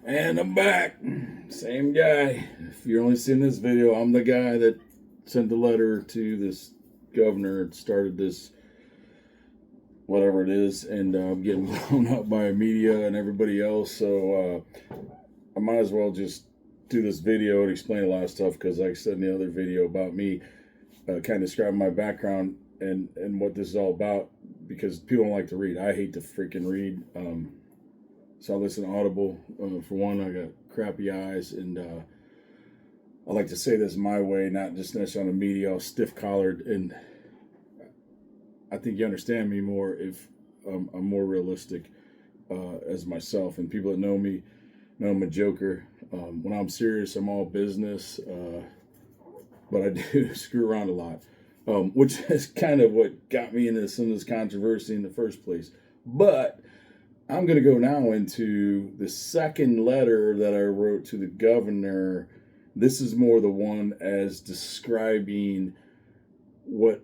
And I'm back. Same guy. If you're only seeing this video, I'm the guy that sent the letter to this governor, started this, whatever it is, and I'm getting blown up by media and everybody else. So I might as well just do this video and explain a lot of stuff because, like I said in the other video about me, kind of describing my background and what this is all about, because people don't like to read. I hate to freaking read. So I listen to Audible. For one, I got crappy eyes, and I like to say this my way, not just necessarily on the media, all stiff-collared. And I think you understand me more if I'm more realistic as myself. And people that know me know I'm a joker. When I'm serious, I'm all business, but I do screw around a lot, which is kind of what got me into some of this controversy in the first place. But I'm going to go now into the second letter that I wrote to the governor. This is more the one as describing what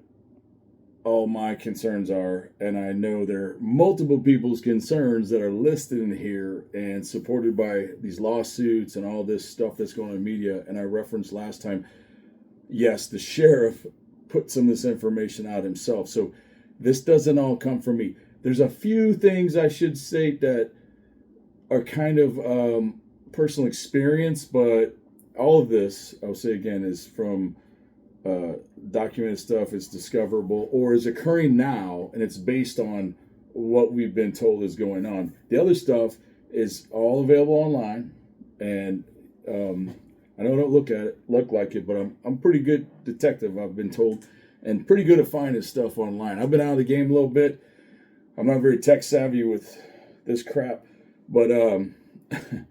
all my concerns are. And I know there are multiple people's concerns that are listed in here and supported by these lawsuits and all this stuff that's going on in media. And I referenced last time, yes, the sheriff put some of this information out himself. So this doesn't all come from me. There's a few things I should say that are kind of personal experience, but all of this, I'll say again, is from documented stuff. It's discoverable or is occurring now, and it's based on what we've been told is going on. The other stuff is all available online, and I don't look like it, but I'm pretty good detective, I've been told, and pretty good at finding stuff online. I've been out of the game a little bit. I'm not very tech savvy with this crap, but I don't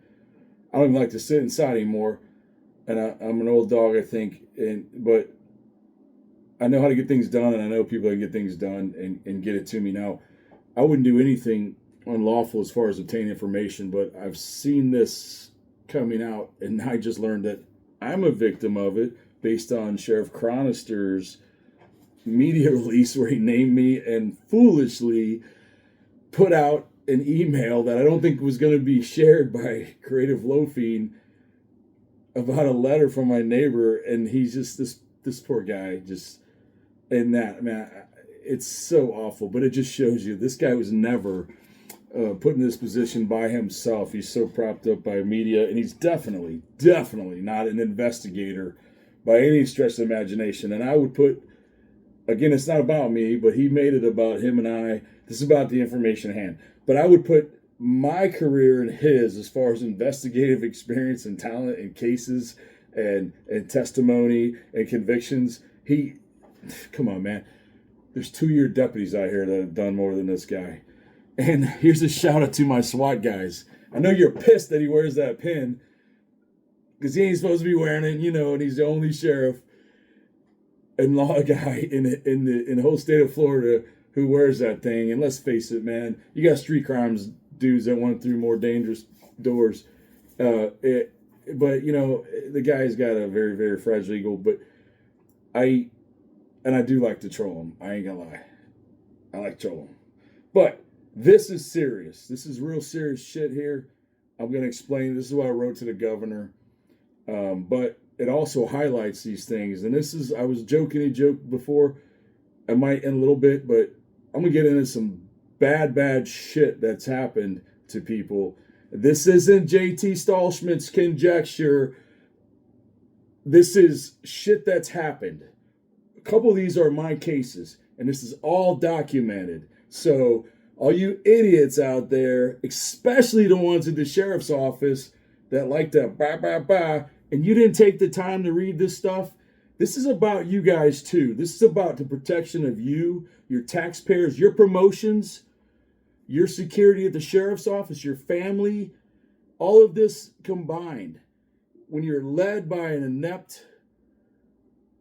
even like to sit inside anymore. And I'm an old dog, I think, but I know how to get things done, and I know people that can get things done and get it to me. Now, I wouldn't do anything unlawful as far as obtaining information, but I've seen this coming out, and I just learned that I'm a victim of it based on Sheriff Chronister's media release where he named me and foolishly put out an email that I don't think was going to be shared by Creative Loafing about a letter from my neighbor. And he's just this poor guy, just, and that, man, it's so awful, but it just shows you this guy was never put in this position by himself. He's so propped up by media, and he's definitely not an investigator by any stretch of the imagination. And I would put, again, it's not about me, but he made it about him and I. This is about the information at hand. But I would put my career and his, as far as investigative experience and talent and cases and testimony and convictions. Come on, man. There's 2-year deputies out here that have done more than this guy. And here's a shout out to my SWAT guys. I know you're pissed that he wears that pin because he ain't supposed to be wearing it, and he's the only sheriff and law guy in the whole state of Florida who wears that thing. And let's face it, man, you got street crimes dudes that went through more dangerous doors. But the guy's got a very, very fragile ego. But I do like to troll him. I ain't gonna lie, I like to troll him. But this is serious. This is real serious shit here. I'm gonna explain. This is what I wrote to the governor. But it also highlights these things. And this is, I was joking before. I might end a little bit, but I'm going to get into some bad shit that's happened to people. This isn't JT Stallschmidt's conjecture. This is shit that's happened. A couple of these are my cases, and this is all documented. So all you idiots out there, especially the ones at the sheriff's office that like to and you didn't take the time to read this stuff, this is about you guys too. This is about the protection of you, your taxpayers, your promotions, your security at the sheriff's office, your family, all of this combined. When you're led by an inept,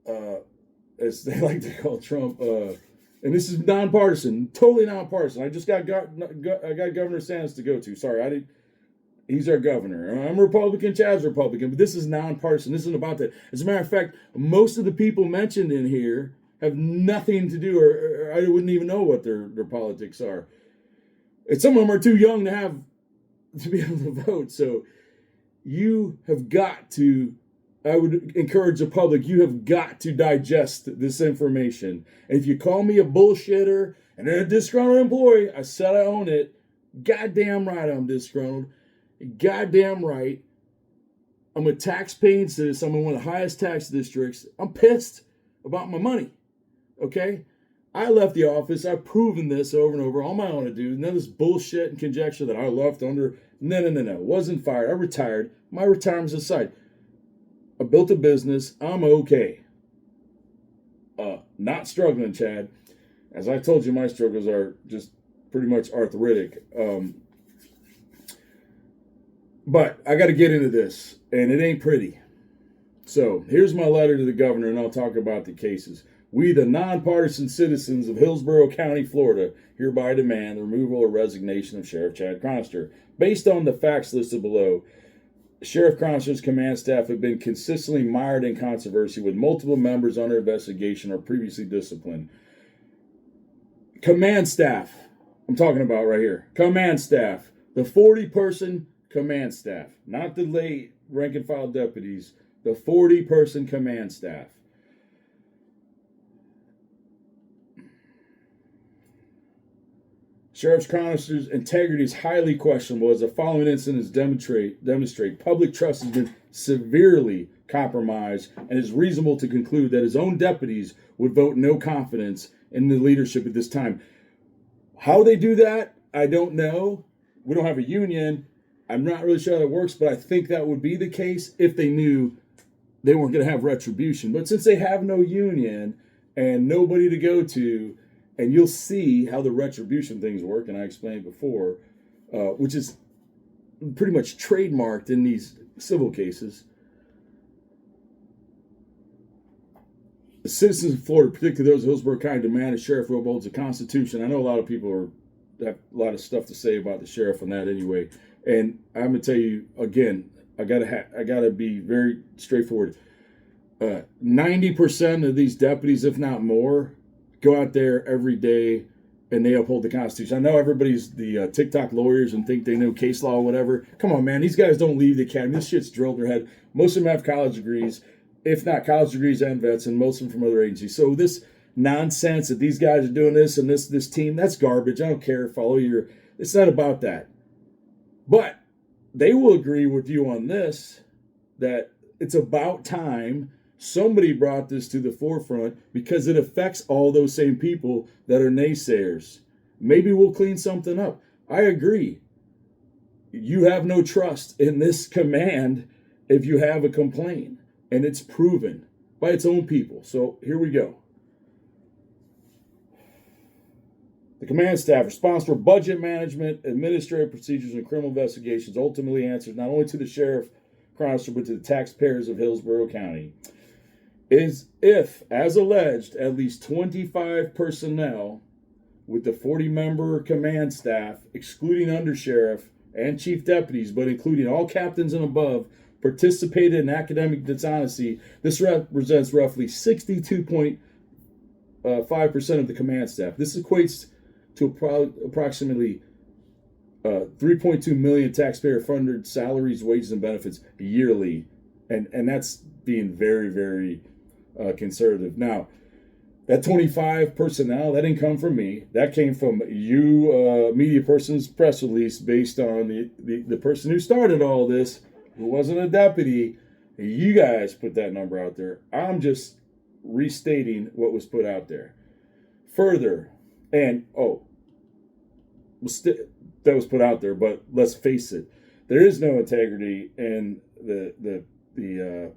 as they like to call Trump, and this is nonpartisan, totally nonpartisan. I just got Governor Sanders to go to. Sorry, he's our governor. I'm Republican, Chad's Republican, but this is nonpartisan. This isn't about that. As a matter of fact, most of the people mentioned in here have nothing to do, or I wouldn't even know what their politics are. And some of them are too young to be able to vote. So you have got to, I would encourage the public, you have got to digest this information. And if you call me a bullshitter and a disgruntled employee, I said I own it. Goddamn right I'm disgruntled. Goddamn right. I'm a tax-paying citizen. I'm in one of the highest tax districts. I'm pissed about my money. Okay? I left the office. I've proven this over and over. All my own to do. None of this bullshit and conjecture that I left under. No. Wasn't fired. I retired. My retirement's aside. I built a business. I'm okay. Not struggling, Chad. As I told you, my struggles are just pretty much arthritic. But I got to get into this, and it ain't pretty. So here's my letter to the governor, and I'll talk about the cases. We, the nonpartisan citizens of Hillsborough County, Florida, hereby demand the removal or resignation of Sheriff Chad Chronister. Based on the facts listed below, Sheriff Chronister's command staff have been consistently mired in controversy with multiple members under investigation or previously disciplined. Command staff, I'm talking about right here. Command staff, the 40-person command staff, not the lay rank and file deputies, the 40-person command staff. Sheriff Chronister's integrity is highly questionable as the following incidents demonstrate public trust has been severely compromised, and it is reasonable to conclude that his own deputies would vote no confidence in the leadership at this time. How they do that, I don't know. We don't have a union. I'm not really sure how that works, but I think that would be the case if they knew they weren't going to have retribution. But since they have no union and nobody to go to, and you'll see how the retribution things work, and I explained before, which is pretty much trademarked in these civil cases. The citizens of Florida, particularly those of Hillsborough County, demand a sheriff who upholds the Constitution. I know a lot of people have a lot of stuff to say about the sheriff on that anyway. And I'm gonna tell you again, I gotta be very straightforward. 90% of these deputies, if not more, go out there every day and they uphold the Constitution. I know everybody's the TikTok lawyers and think they know case law or whatever. Come on, man. These guys don't leave the academy. This shit's drilled in their head. Most of them have college degrees, if not college degrees and vets, and most of them from other agencies. So this nonsense that these guys are doing this and this team, that's garbage. I don't care. Follow your... It's not about that. But they will agree with you on this, that it's about time somebody brought this to the forefront because it affects all those same people that are naysayers. Maybe we'll clean something up. I agree. You have no trust in this command if you have a complaint, and it's proven by its own people. So here we go. The command staff responsible for budget management, administrative procedures, and criminal investigations ultimately answers not only to the Sheriff Chronister, but to the taxpayers of Hillsborough County. Is if, as alleged, at least 25 personnel with the 40-member command staff, excluding undersheriff and chief deputies, but including all captains and above, participated in academic dishonesty, this represents roughly 62.5% of the command staff. This equates to approximately 3.2 million taxpayer-funded salaries, wages, and benefits yearly, and that's being very, very conservative. Now, that 25 personnel, that didn't come from me. That came from you, media person's press release based on the person who started all this, who wasn't a deputy. You guys put that number out there. I'm just restating what was put out there. Further, and that was put out there, but let's face it, there is no integrity in the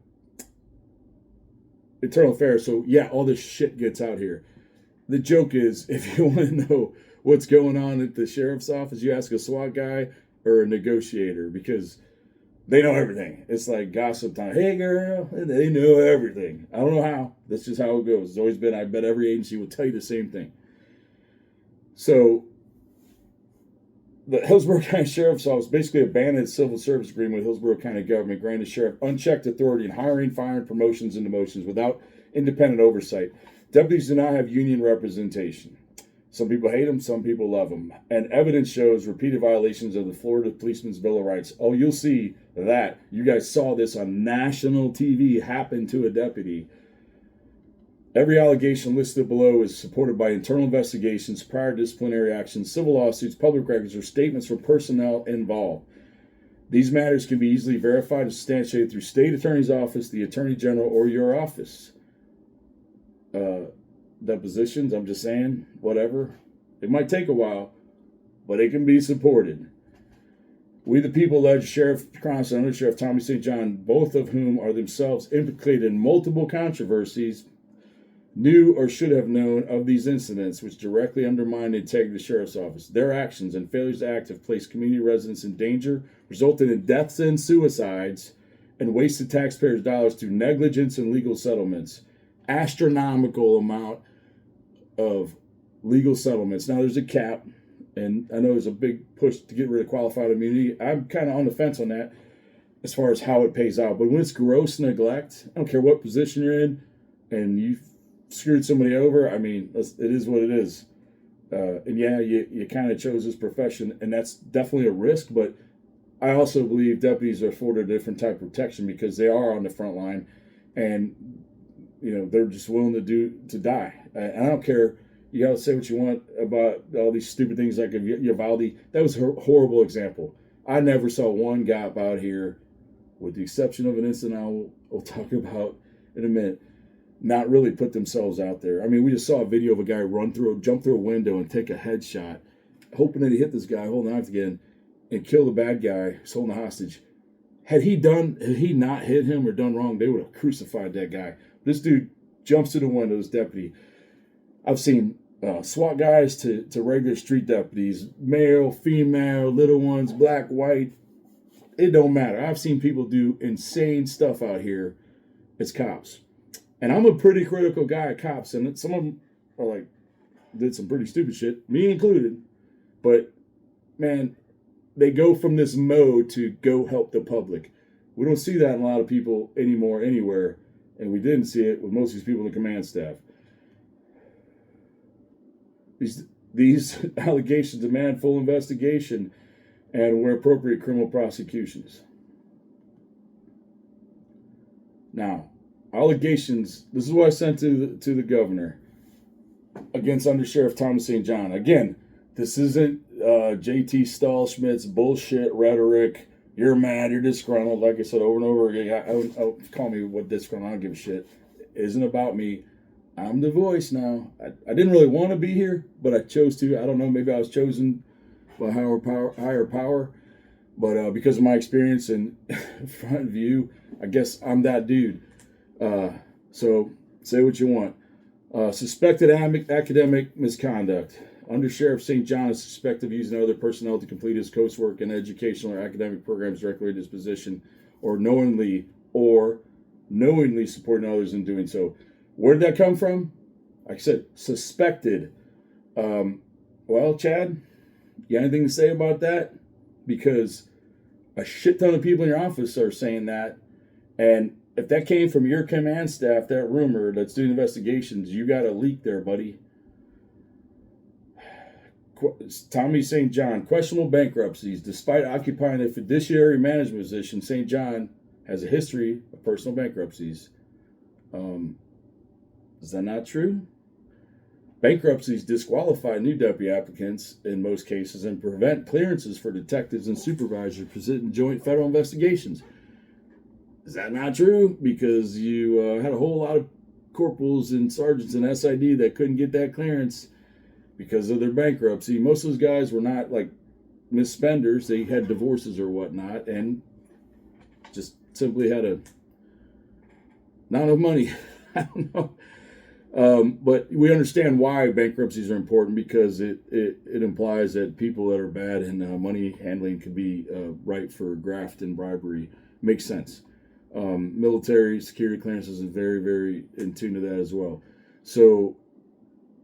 internal affairs. So yeah, all this shit gets out here. The joke is, if you want to know what's going on at the sheriff's office, you ask a SWAT guy or a negotiator, because they know everything. It's like gossip time. Hey girl, they know everything. I don't know how. That's just how it goes. It's always been. I bet every agency will tell you the same thing. So the Hillsborough County Sheriff's Office basically abandoned its civil service agreement with Hillsborough County government, granting the sheriff unchecked authority in hiring, firing, promotions, and demotions without independent oversight. Deputies do not have union representation. Some people hate him, some people love him. And evidence shows repeated violations of the Florida Policeman's Bill of Rights. Oh, you'll see that. You guys saw this on national TV happen to a deputy. Every allegation listed below is supported by internal investigations, prior disciplinary actions, civil lawsuits, public records, or statements from personnel involved. These matters can be easily verified and substantiated through state attorney's office, the attorney general, or your office. Depositions, I'm just saying, whatever. It might take a while, but it can be supported. We the people allege Sheriff Chronister and Under Sheriff Tommy St. John, both of whom are themselves implicated in multiple controversies, knew or should have known of these incidents which directly undermine the integrity of the Sheriff's Office. Their actions and failures to act have placed community residents in danger, resulted in deaths and suicides, and wasted taxpayers' dollars through negligence and legal settlements. Astronomical amount of legal settlements. Now there's a cap, and I know there's a big push to get rid of qualified immunity. I'm kind of on the fence on that as far as how it pays out. But when it's gross neglect, I don't care what position you're in, and you screwed somebody over, I mean, it is what it is. And yeah, you kind of chose this profession, and that's definitely a risk, but I also believe deputies are afforded a different type of protection because they are on the front line, and they're just willing to die. I don't care. You gotta say what you want about all these stupid things like Uvalde. That was a horrible example. I never saw one cop out here, with the exception of an incident I'll talk about in a minute, not really put themselves out there. I mean, we just saw a video of a guy jump through a window and take a headshot, hoping that he hit this guy holding knife again, and kill the bad guy who's holding the hostage. Had he not hit him or done wrong, they would have crucified that guy. This dude jumps to the window, this deputy. I've seen SWAT guys to regular street deputies, male, female, little ones, black, white. It don't matter. I've seen people do insane stuff out here as cops. And I'm a pretty critical guy at cops, and some of them are like, did some pretty stupid shit, me included. But, man, they go from this mode to go help the public. We don't see that in a lot of people anymore, anywhere. And we didn't see it with most of these people in the command staff. These allegations demand full investigation and, where appropriate, criminal prosecutions. Now, allegations, this is what I sent to the governor against Under Sheriff Thomas St. John. Again, this isn't JT Stahlschmidt's bullshit rhetoric. You're mad, you're disgruntled, like I said over and over again. Call me what disgruntled, I don't give a shit. It isn't about me. I'm the voice now. I didn't really want to be here, but I chose to. I don't know, maybe I was chosen by higher power. But because of my experience and front view, I guess I'm that dude. So say what you want. Suspected academic misconduct. Under Sheriff St. John is suspected of using other personnel to complete his coursework and educational or academic programs directly to his position, or knowingly supporting others in doing so. Where did that come from? Like I said, suspected. Well, Chad, you got anything to say about that? Because a shit ton of people in your office are saying that, and if that came from your command staff, that rumor that's doing investigations, you got a leak there, buddy. Tommy St. John, questionable bankruptcies. Despite occupying a fiduciary management position, St. John has a history of personal bankruptcies. Is that not true? Bankruptcies disqualify new deputy applicants in most cases and prevent clearances for detectives and supervisors presenting joint federal investigations. Is that not true? Because you had a whole lot of corporals and sergeants and SID that couldn't get that clearance because of their bankruptcy. Most of those guys were not like misspenders. They had divorces or whatnot and just simply had not enough money. I don't know. But we understand why bankruptcies are important, because it implies that people that are bad in money handling could be ripe for graft and bribery. Makes sense. Military security clearances is very, very in tune to that as well. So,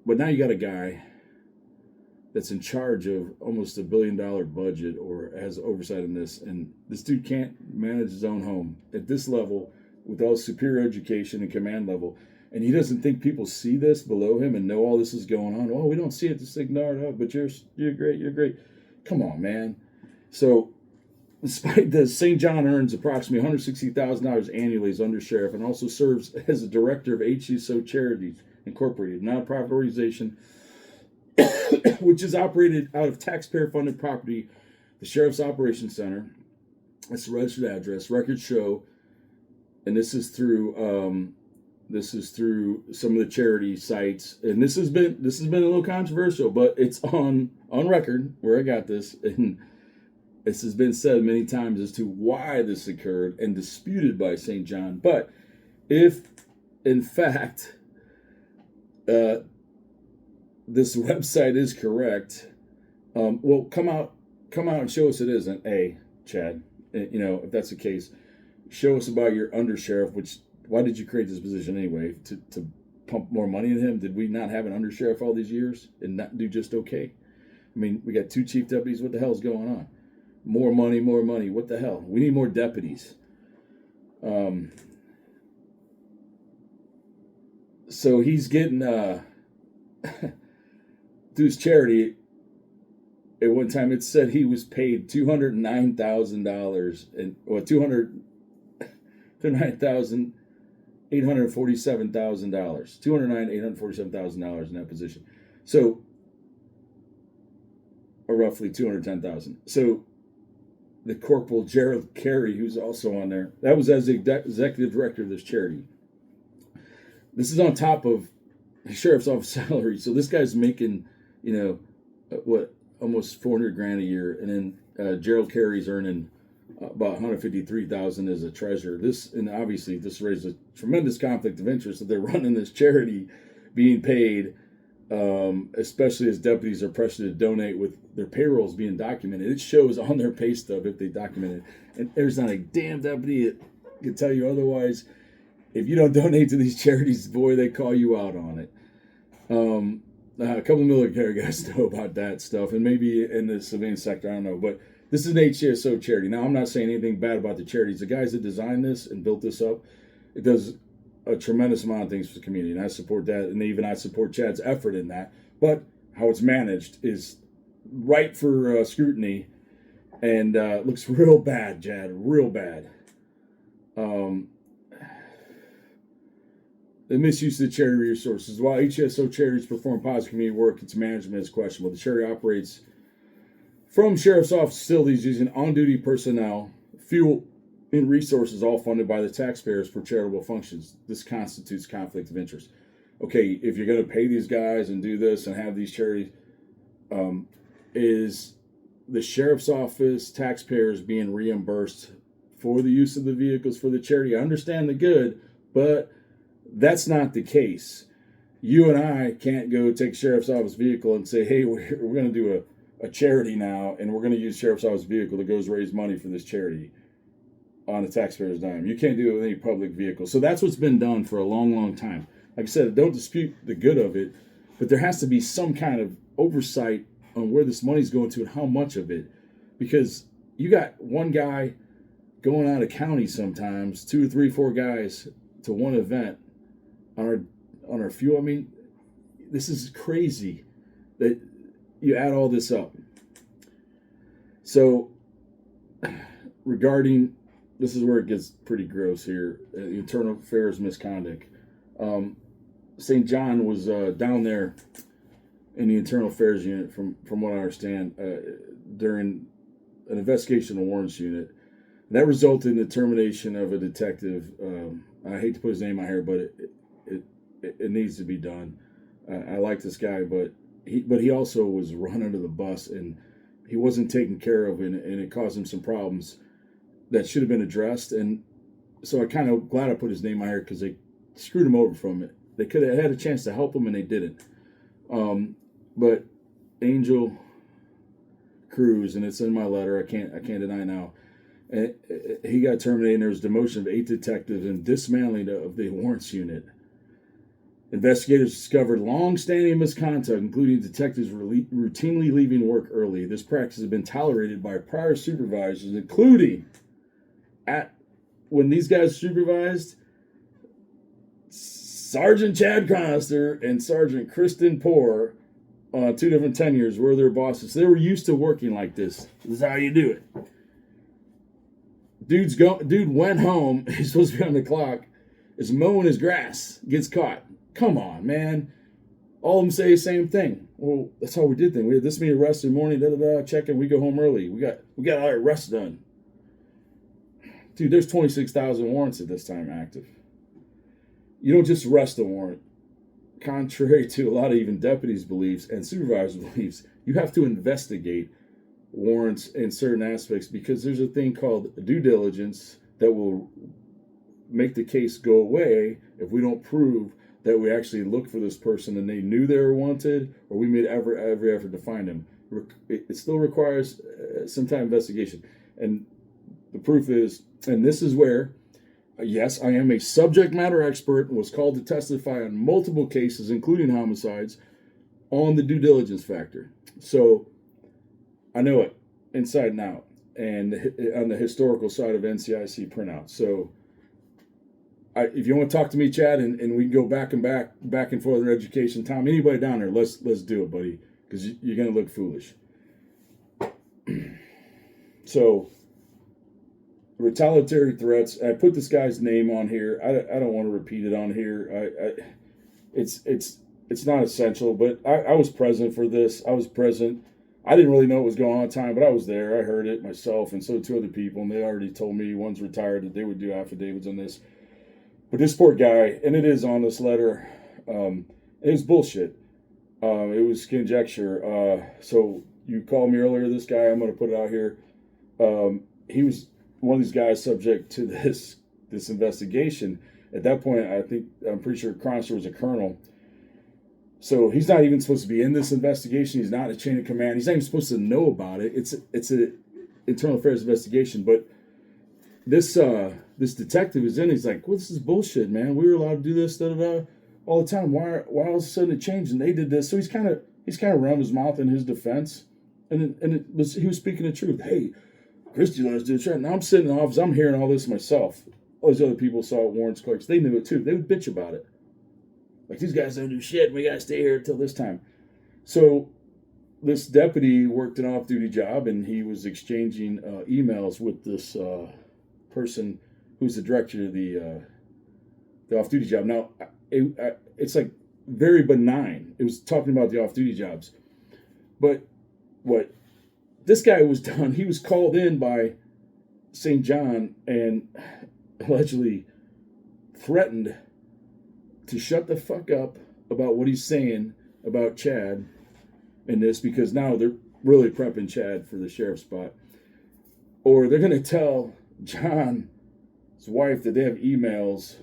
but now you got a guy that's in charge of almost $1 billion budget or has oversight in this, and this dude can't manage his own home at this level with all superior education and command level. And he doesn't think people see this below him and know all this is going on. Oh, we don't see it, just ignore it. Oh, but you're great, you're great. Come on, man. So despite this, St. John earns approximately $160,000 annually as undersheriff and also serves as a director of HSO Charities Incorporated, a nonprofit organization which is operated out of taxpayer-funded property. The Sheriff's Operations Center. That's the registered address. Records show, and this is through some of the charity sites, and this has been a little controversial, but it's on record where I got this, and this has been said many times as to why this occurred and disputed by St. John. But if in fact this website is correct, well, come out and show us it isn't. Chad, if that's the case, show us about your undersheriff. Why did you create this position anyway? To pump more money into him? Did we not have an undersheriff all these years and not do just okay? I mean, we got 2 chief deputies. What the hell's going on? More money. What the hell? We need more deputies. So he's getting through his charity. At one time, it said he was paid $209,000 and $209,847,000 in that position. So, or roughly $210,000. So, the Corporal Gerald Carey, who's also on there, that was as the executive director of this charity. This is on top of the sheriff's office salary. So this guy's making, almost $400,000 a year, and then Gerald Carey's earning about $153,000 as a treasurer. Obviously this raised a tremendous conflict of interest that they're running this charity, being paid, especially as deputies are pressured to donate with their payrolls being documented. It shows on their pay stub if they document it, and there's not a damn deputy that can tell you otherwise. If you don't donate to these charities, boy, they call you out on it. A couple of military guys know about that stuff, and maybe in the civilian sector, I don't know. But this is an HSO charity. Now, I'm not saying anything bad about the charities. The guys that designed this and built this up, it does a tremendous amount of things for the community, and I support that. And even I support Chad's effort in that. But how it's managed is ripe for scrutiny, and looks real bad, Chad, real bad. The misuse of the charity resources. While HSO charities perform positive community work, its management is questionable. The charity operates from sheriff's office facilities using on-duty personnel, fuel, and resources, all funded by the taxpayers for charitable functions. This constitutes conflict of interest. Okay, if you're going to pay these guys and do this and have these charities, is the sheriff's office taxpayers being reimbursed for the use of the vehicles for the charity? I understand the good, but that's not the case. You and I can't go take sheriff's office vehicle and say, hey, we're going to do a charity now, and we're going to use sheriff's office vehicle to go raise money for this charity on the taxpayer's dime. You can't do it with any public vehicle. So that's what's been done for a long, long time. Like I said, I don't dispute the good of it, but there has to be some kind of oversight on where this money's going to and how much of it. Because you got one guy going out of county sometimes, 2, 3, 4 guys to one event on our fuel. I mean, this is crazy that you add all this up. So regarding, this is where it gets pretty gross here, internal affairs misconduct. St. John was down there in the internal affairs unit, from what I understand, during an investigation of the warrants unit. And that resulted in the termination of a detective. I hate to put his name out here, but it needs to be done. I like this guy, but he also was run under the bus, and he wasn't taken care of, and it caused him some problems that should have been addressed. And so I kind of glad I put his name out here, because they screwed him over from it. They could have had a chance to help him, and they didn't. But Angel Cruz, and it's in my letter, I can't deny now, he got terminated, and there was demotion of 8 detectives and dismantling of the warrants unit. Investigators discovered long-standing misconduct, including detectives routinely leaving work early. This practice has been tolerated by prior supervisors, including when these guys supervised Sergeant Chad Chronister and Sergeant Kristen Poor, 2 different tenures, were their bosses. They were used to working like this. This is how you do it. Dude went home. He's supposed to be on the clock. Is mowing his grass. Gets caught. Come on, man. All of them say the same thing. Well, that's how we did things. We had this many arrests in the morning. Check in. We go home early. We got all our arrests done. Dude, there's 26,000 warrants at this time active. You don't just arrest a warrant. Contrary to a lot of even deputies' beliefs and supervisors' beliefs, you have to investigate warrants in certain aspects because there's a thing called due diligence that will make the case go away if we don't prove that we actually looked for this person and they knew they were wanted, or we made every effort to find them. It still requires some time investigation. And the proof is, and this is where, yes, I am a subject matter expert and was called to testify on multiple cases, including homicides, on the due diligence factor. So I know it inside and out, and on the historical side of NCIC printout. So if you want to talk to me, Chad, and we can go back and forth in education, Tom, anybody down there, let's do it, buddy, because you're going to look foolish. So retaliatory threats. I put this guy's name on here. I don't want to repeat it on here. It's not essential, but I was present for this. I was present. I didn't really know what was going on at the time, but I was there. I heard it myself, and so did 2 other people, and they already told me, one's retired, that they would do affidavits on this. But this poor guy, and it is on this letter, it was bullshit. It was conjecture. So you called me earlier, this guy, I'm going to put it out here. He was one of these guys subject to this investigation. At that point, I'm pretty sure Chronister was a colonel. So he's not even supposed to be in this investigation. He's not in a chain of command. He's not even supposed to know about it. It's an internal affairs investigation. But this detective is in. He's like, well, this is bullshit, man. We were allowed to do this all the time. Why all of a sudden it changed and they did this? So he's kind of run his mouth in his defense, and he was speaking the truth. Hey, Christie let us do it. Now I'm sitting in the office. I'm hearing all this myself. All these other people saw it, warrants clerks. They knew it too. They would bitch about it. Like, these guys don't do shit. We got to stay here until this time. So this deputy worked an off-duty job, and he was exchanging emails with this person who's the director of the off-duty job. Now, it's like very benign. It was talking about the off-duty jobs. But what this guy was done, he was called in by St. John and allegedly threatened to shut the fuck up about what he's saying about Chad in this, because now they're really prepping Chad for the sheriff's spot. Or they're going to tell John's wife that they have emails,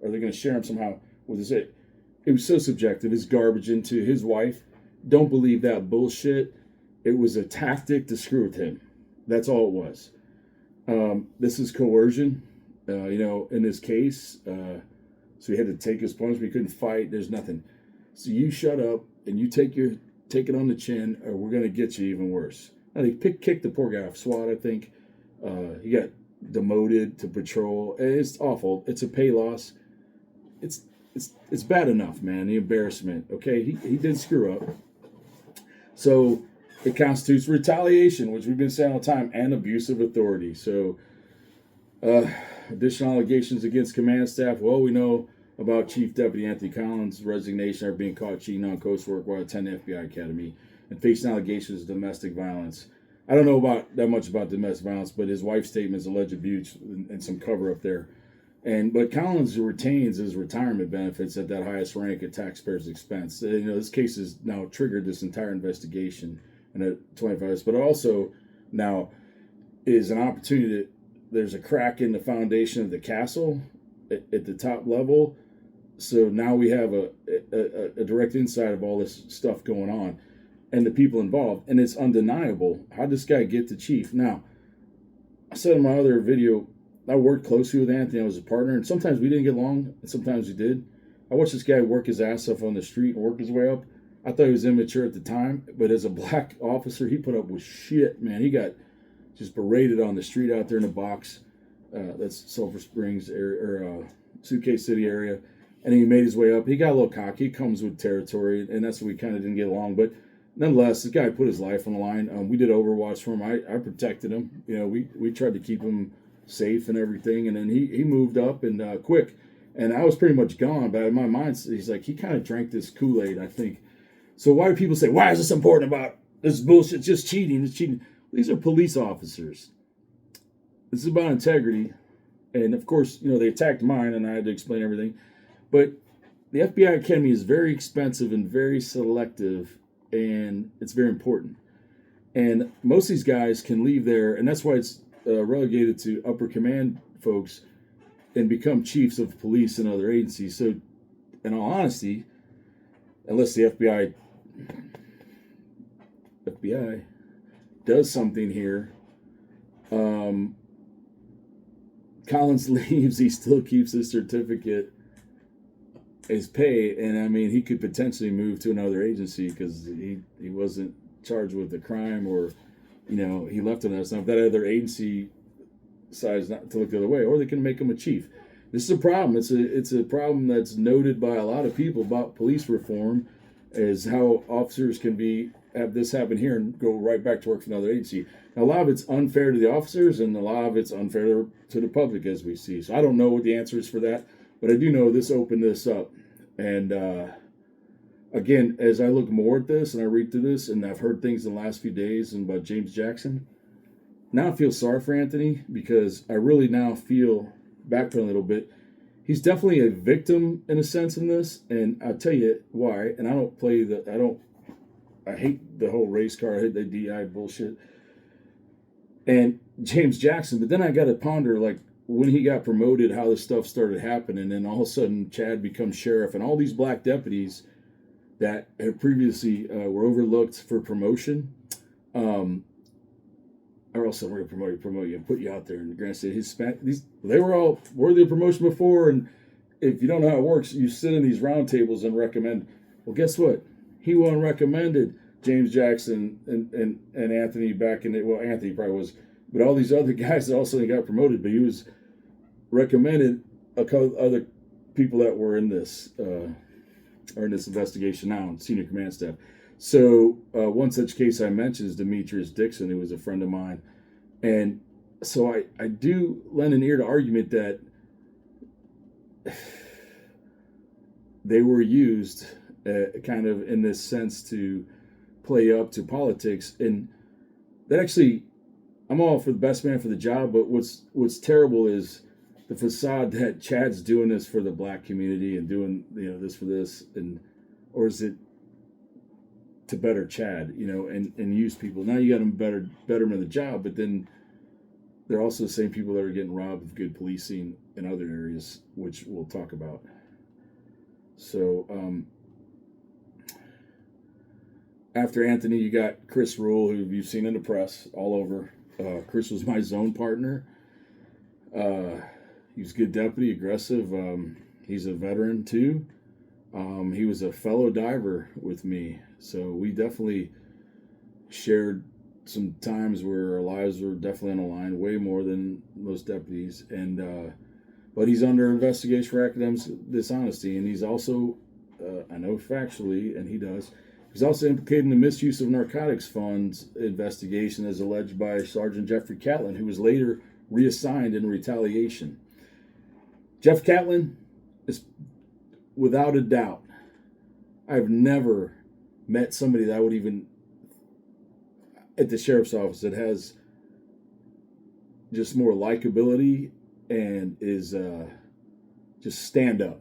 or they're going to share them somehow with his. It was so subjective. It's garbage into his wife. Don't believe that bullshit. It was a tactic to screw with him. That's all it was. This is coercion, in this case. So he had to take his punch. We couldn't fight. There's nothing. So you shut up and you take it on the chin, or we're going to get you even worse. Now, they kicked the poor guy off SWAT, I think. He got demoted to patrol. It's awful. It's a pay loss. It's bad enough, man. The embarrassment. Okay, he did screw up. So it constitutes retaliation, which we've been saying all the time, and abuse of authority. So additional allegations against command staff. Well, we know about Chief Deputy Anthony Collins' resignation after being caught cheating on coastwork while attending the FBI Academy and facing allegations of domestic violence. I don't know that much about domestic violence, but his wife's statements alleged abuse and some cover up there. But Collins retains his retirement benefits at that highest rank at taxpayers' expense. This case has now triggered this entire investigation and at 25 years, but also now is an opportunity. There's a crack in the foundation of the castle at the top level. So now we have a direct insight of all this stuff going on and the people involved. And it's undeniable. How'd this guy get to chief? Now, I said in my other video, I worked closely with Anthony. I was a partner. And sometimes we didn't get along, and sometimes we did. I watched this guy work his ass off on the street and work his way up. I thought he was immature at the time. But as a black officer, he put up with shit, man. He got just berated on the street out there in a box. That's Sulphur Springs or Suitcase City area. and he made his way up. He got a little cocky. He comes with territory, and that's what we kind of didn't get along. But nonetheless, this guy put his life on the line. We did Overwatch for him. I protected him. We tried to keep him safe and everything. And then he moved up and quick. And I was pretty much gone. But in my mind, he's like, he kind of drank this Kool-Aid, I think. So why do people say, why is this important about this bullshit? It's just cheating. It's cheating. These are police officers. This is about integrity. And of course, they attacked mine and I had to explain everything. But the FBI Academy is very expensive and very selective, and it's very important. And most of these guys can leave there, and that's why it's relegated to upper command folks and become chiefs of police and other agencies. So, in all honesty, unless the FBI does something here, Collins leaves, he still keeps his certificate, his pay, and I mean, he could potentially move to another agency because he wasn't charged with a crime, or he left on us. Now, if that other agency decides not to look the other way, or they can make him a chief. This is a problem. It's a problem that's noted by a lot of people about police reform, is how officers can have this happen here and go right back to work for another agency. Now, a lot of it's unfair to the officers, and a lot of it's unfair to the public, as we see. So I don't know what the answer is for that, but I do know this opened this up. And again, as I look more at this and I read through this, and I've heard things in the last few days about James Jackson, now I feel sorry for Anthony, because I really now feel, backpedaling a little bit, he's definitely a victim in a sense in this, and I'll tell you why. And I hate the whole race car, I hate the DI bullshit. And James Jackson, but then I got to ponder, like, when he got promoted, how this stuff started happening, and then all of a sudden Chad becomes sheriff, and all these black deputies that had previously were overlooked for promotion, or else we're going to promote you and put you out there. And granted, they were all worthy of promotion before, and if you don't know how it works, you sit in these round tables and recommend. Well, guess what? He wasn't recommended. James Jackson and Anthony back in it. Well, Anthony probably was, but all these other guys that also got promoted, but he was recommended a couple other people that were in this investigation now on senior command staff. So one such case I mentioned is Demetrius Dixon, who was a friend of mine. And so I do lend an ear to argument that they were used kind of in this sense to play up to politics. And that actually, I'm all for the best man for the job, but what's terrible is the facade that Chad's doing this for the black community and doing this for this, or is it to better Chad, and use people. Now you got them betterment of the job, but then they're also the same people that are getting robbed of good policing in other areas, which we'll talk about. So after Anthony, you got Chris Rule, who you've seen in the press all over. Chris was my zone partner. He was a good deputy, aggressive. He's a veteran too. He was a fellow diver with me, so we definitely shared some times where our lives were definitely on the line, way more than most deputies. And but he's under investigation for academic dishonesty, and he's also, I know factually, and he does. He's also implicated in the misuse of narcotics funds investigation, as alleged by Sergeant Jeffrey Catlin, who was later reassigned in retaliation. Jeff Catlin is, without a doubt, I've never met somebody that I would even, at the sheriff's office, that has just more likability and is just stand up.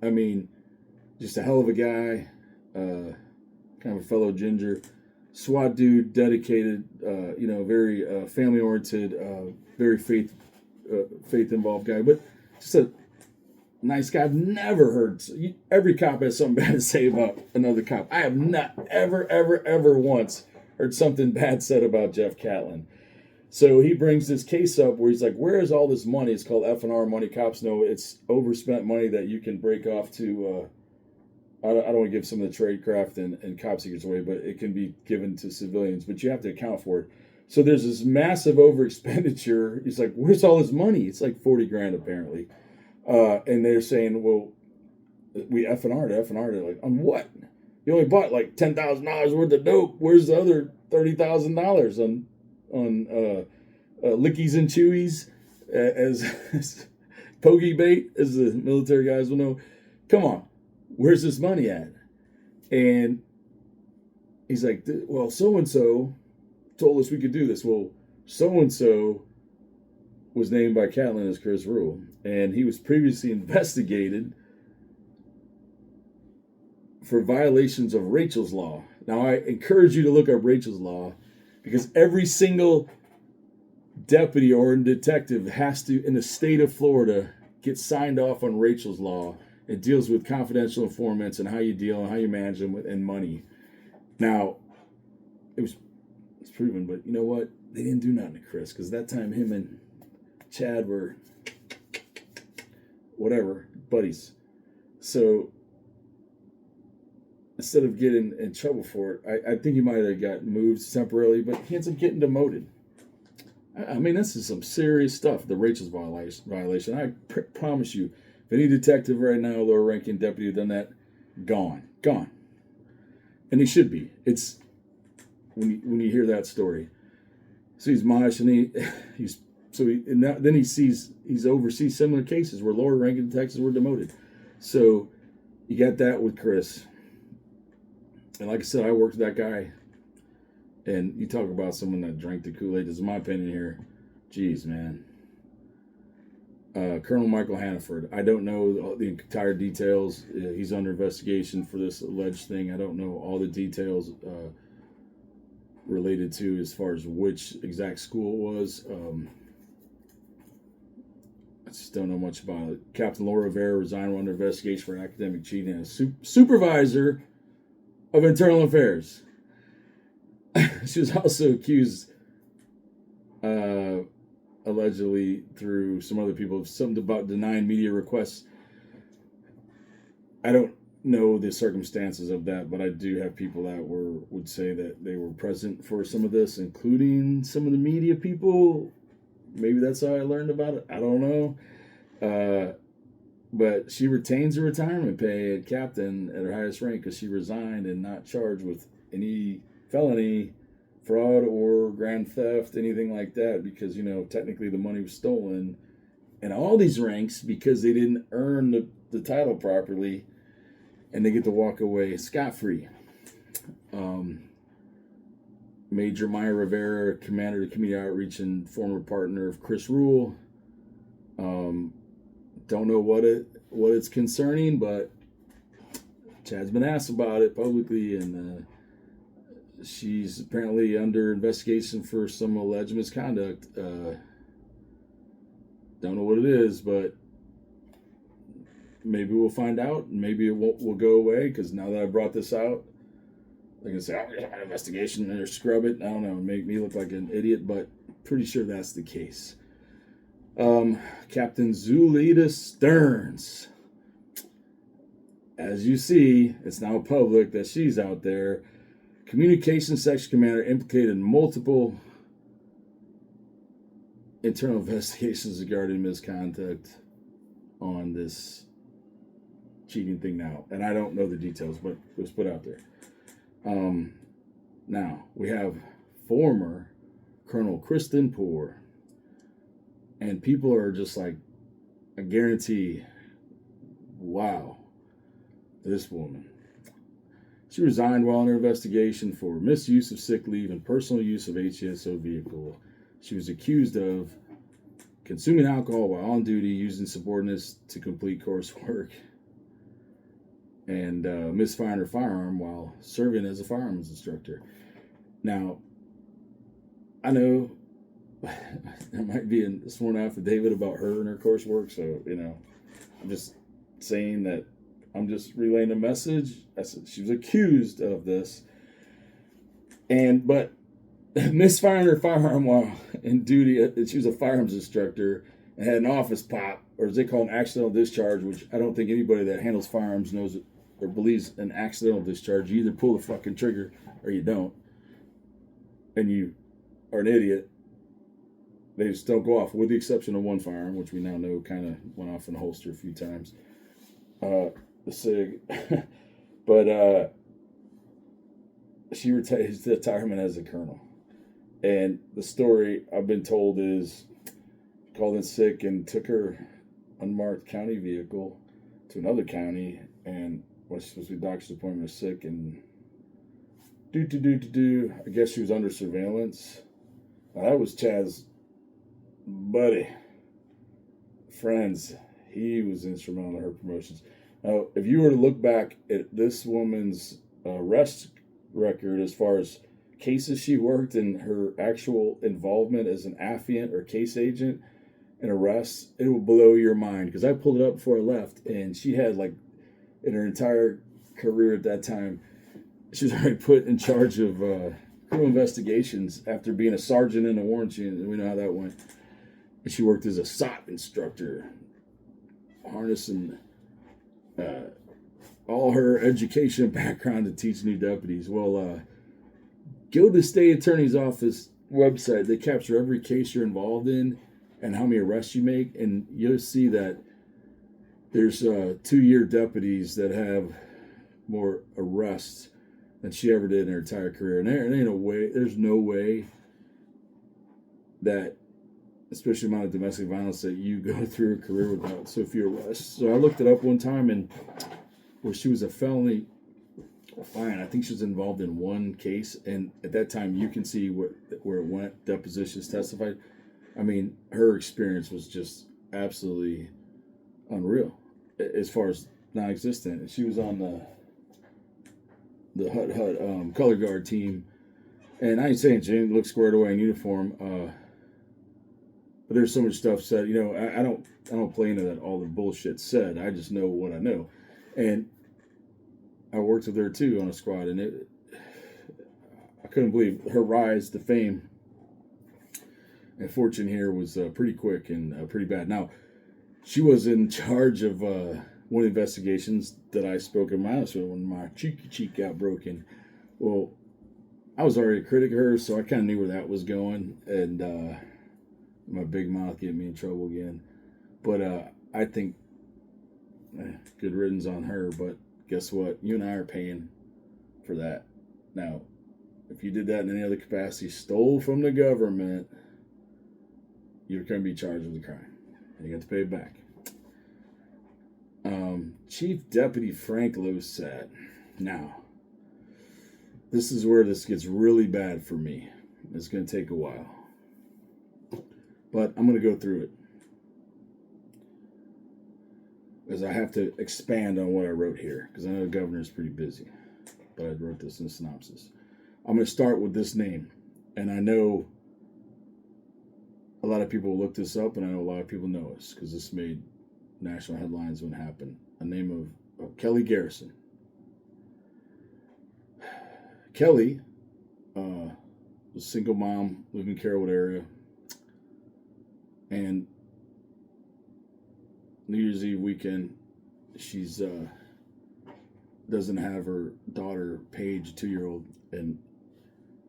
I mean, just a hell of a guy, kind of a fellow ginger, SWAT dude, dedicated, very family oriented, very faith involved guy, but just a nice guy. I've never heard, every cop has something bad to say about another cop. I have not ever once heard something bad said about Jeff Catlin. So he brings this case up where he's like, where is all this money? It's called F&R money. Cops know it's overspent money that you can break off to, I don't want to give some of the tradecraft and cop secrets away, but it can be given to civilians, but you have to account for it. So there's this massive over expenditure. He's like, where's all this money? It's like 40 grand apparently. And they're saying, well, We F&R. They're like, on what? You only bought like $10,000 worth of dope. Where's the other $30,000 on lickies and chewies as pokey bait, as the military guys will know? Come on, where's this money at? And he's like, well, so and so told us we could do this. Well, so and so was named by Catlin as Chris Rule, and he was previously investigated for violations of Rachel's Law. Now, I encourage you to look up Rachel's Law, because every single deputy or detective has to, in the state of Florida, get signed off on Rachel's Law. It deals with confidential informants and how you deal and how you manage them and money. Now, it's proven, but you know what? They didn't do nothing to Chris, because that time him and Chad were whatever, buddies. So instead of getting in trouble for it, I think he might have got moved temporarily, but he ends up getting demoted. I mean, this is some serious stuff, the Rachel's violation. I promise you, if any detective right now, lower ranking deputy, done that, gone. And he should be. It's when you hear that story. So he's admonished, and then he oversees similar cases where lower ranking detectives were demoted. So you got that with Chris. And like I said, I worked with that guy. And you talk about someone that drank the Kool-Aid. This is my opinion here. Jeez, man. Colonel Michael Hannaford. I don't know the entire details. He's under investigation for this alleged thing. I don't know all the details related to as far as which exact school it was. I just don't know much about it. Captain Laura Rivera resigned under investigation for academic cheating as supervisor of internal affairs. She was also accused, allegedly through some other people, of something about denying media requests. I don't know the circumstances of that, but I do have people that would say that they were present for some of this, including some of the media people. Maybe that's how I learned about it. I don't know. But she retains her retirement pay at captain at her highest rank because she resigned and not charged with any felony, fraud, or grand theft, anything like that, because, technically the money was stolen. And all these ranks, because they didn't earn the title properly, and they get to walk away scot-free. Major Maya Rivera, commander of community outreach and former partner of Chris Rule. Don't know what it's concerning, but Chad's been asked about it publicly, and she's apparently under investigation for some alleged misconduct. Don't know what it is, but maybe we'll find out. Maybe it will go away, because now that I brought this out, they're going to say, oh, there's an investigation, and they'll scrub it. I don't know, make me look like an idiot, but pretty sure that's the case. Captain Zulita Stearns. As you see, it's now public that she's out there. Communications section commander implicated in multiple internal investigations regarding misconduct on this cheating thing now. And I don't know the details, but it was put out there. Now, we have former Colonel Kristen Poor. And people are just like, I guarantee, wow, this woman. She resigned while under investigation for misuse of sick leave and personal use of HSO vehicle. She was accused of consuming alcohol while on duty, using subordinates to complete coursework, and misfiring her firearm while serving as a firearms instructor. Now, I know there might be a sworn affidavit about her and her coursework, so, I'm just saying that I'm just relaying a message. I said she was accused of this, but misfiring her firearm while in duty. She was a firearms instructor and had an office pop, or as they call an accidental discharge, which I don't think anybody that handles firearms knows or believes an accidental discharge. You either pull the fucking trigger or you don't, and you are an idiot. They just don't go off, with the exception of one firearm, which we now know kind of went off in a holster a few times. the SIG. But she retired retirement as a colonel. And the story I've been told is called in sick and took her unmarked county vehicle to another county and was supposed to be doctor's appointment, was sick, and I guess she was under surveillance. Now, that was Chad's buddy, friends. He was instrumental in her promotions. Now, if you were to look back at this woman's arrest record as far as cases she worked and her actual involvement as an affiant or case agent in arrests, it will blow your mind. Because I pulled it up before I left, and she had, like, in her entire career at that time, she was already put in charge of criminal investigations after being a sergeant in a warrant unit. We know how that went. And she worked as a SOT instructor, harnessing all her education and background to teach new deputies. Well, go to the state attorney's office website. They capture every case you're involved in and how many arrests you make, and you'll see that there's 2-year deputies that have more arrests than she ever did in her entire career. And there's no way that, especially the amount of domestic violence that you go through a career without so few arrests. So I looked it up one time, and where she was a felony fine, I think she was involved in one case, and at that time you can see where it went. Depositions testified. I mean, her experience was just absolutely unreal as far as non-existent. She was on the HUD color guard team, and I ain't saying she didn't look squared away in uniform, but there's so much stuff said. I don't play into that, all the bullshit said. I just know what I know, and I worked with her too on a squad, and I couldn't believe her rise to fame and fortune here was pretty quick and pretty bad. Now, she was in charge of one of the investigations that I spoke in my house when my cheek got broken. Well, I was already a critic of hers, so I kind of knew where that was going, and my big mouth getting me in trouble again. But I think good riddance on her, but guess what? You and I are paying for that. Now, if you did that in any other capacity, stole from the government, you're going to be charged with a crime. And you have to pay it back. Chief Deputy Frank Losat. Now, this is where this gets really bad for me. It's going to take a while. But I'm going to go through it, because I have to expand on what I wrote here, because I know the governor's pretty busy. But I wrote this in a synopsis. I'm going to start with this name. And I know a lot of people look this up, and I know a lot of people know us, because this made national headlines when it happened. A name of Kelly Garrison. Kelly was a single mom, lived in Carrollwood area, and New Year's Eve weekend, she's doesn't have her daughter Paige, 2-year-old, and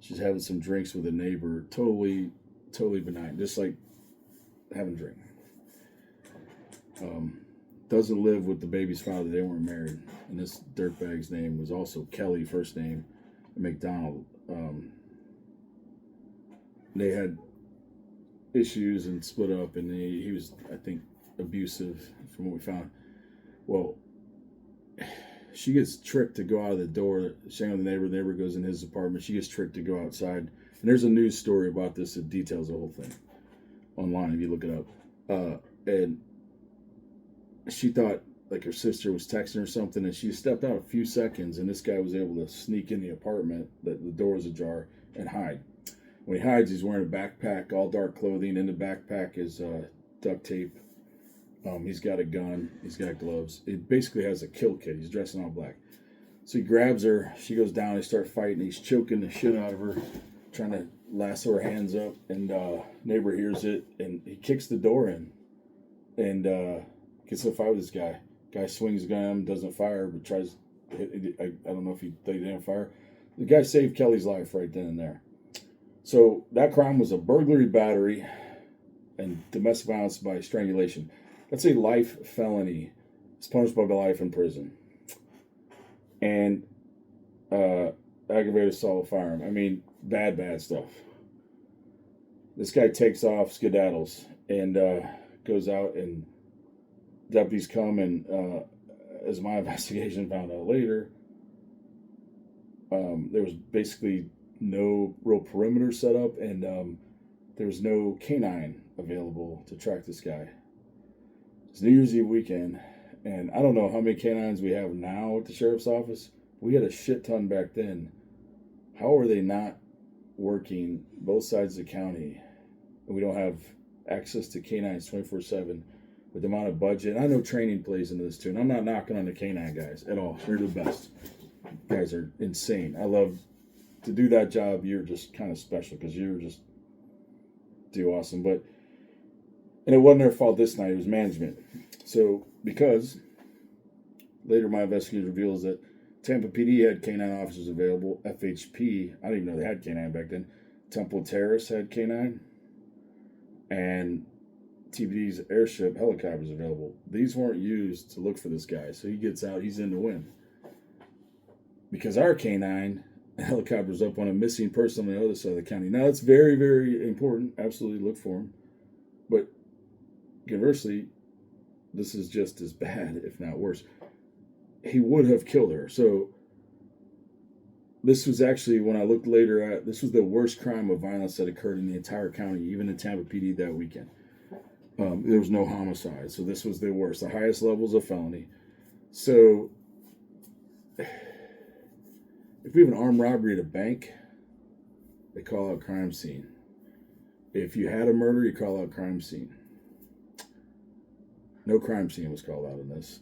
she's having some drinks with a neighbor. Totally benign, just like having a drink. Doesn't live with the baby's father. They weren't married, and this dirtbag's name was also Kelly, first name, and McDonald. They had issues and split up, and he was, I think, abusive from what we found. Well, she gets tricked to go out of the door. Shame on the neighbor. The neighbor goes in his apartment. She gets tricked to go outside. And there's a news story about this that details the whole thing online if you look it up. And she thought like her sister was texting her something, and she stepped out a few seconds, and this guy was able to sneak in the apartment, that the door was ajar, and hide. When he hides, he's wearing a backpack, all dark clothing. In the backpack is duct tape. He's got a gun. He's got gloves. It basically has a kill kit. He's dressed in all black. So he grabs her. She goes down. They start fighting. He's choking the shit out of her, trying to lasso her hands up. And neighbor hears it, and he kicks the door in, and gets in a fight with this guy. Guy swings a gun at him, doesn't fire, but tries to hit. I don't know if they didn't fire. The guy saved Kelly's life right then and there. So that crime was a burglary, battery, and domestic violence by strangulation. That's a life felony. It's punishable by life in prison. and aggravated assault firearm. I mean, bad stuff. This guy takes off, skedaddles, and goes out, and deputies come, and as my investigation found out later, there was basically no real perimeter set up, and there was no canine available to track this guy. It's New Year's Eve weekend, and I don't know how many canines we have now at the sheriff's office. We had a shit ton back then. How are they not working both sides of the county? And we don't have access to canines 24/7 with the amount of budget. And I know training plays into this too, and I'm not knocking on the canine guys at all. They're the best. You guys are insane. I love to do that job. You're just kind of special because you're just do awesome. And it wasn't their fault this night. It was management. So because later my investigation reveals that Tampa PD had canine officers available. FHP, I didn't even know they had canine back then. Temple Terrace had canine. And TPD's airship helicopters available. These weren't used to look for this guy. So he gets out, he's in the wind. Because our canine helicopter's up on a missing person on the other side of the county. Now, it's very, very important. Absolutely look for him. But conversely, this is just as bad, if not worse. He would have killed her. So this was actually, when I looked later at, this was the worst crime of violence that occurred in the entire county, even in Tampa PD that weekend. There was no homicide. So this was the worst, the highest levels of felony. So if we have an armed robbery at a bank, they call out crime scene. If you had a murder, you call out crime scene. No crime scene was called out in this.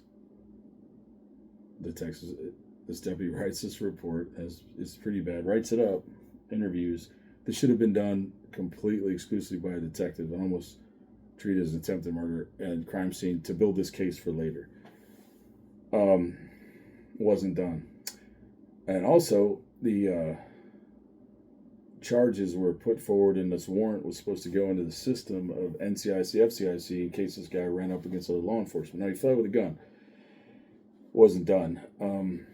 This deputy writes this report, as it's pretty bad, writes it up, interviews. This should have been done completely exclusively by a detective and almost treated as attempted murder and crime scene to build this case for later. Wasn't done. And also, the charges were put forward, and this warrant was supposed to go into the system of NCIC, FCIC, in case this guy ran up against other law enforcement. Now, he fled with a gun. Wasn't done. And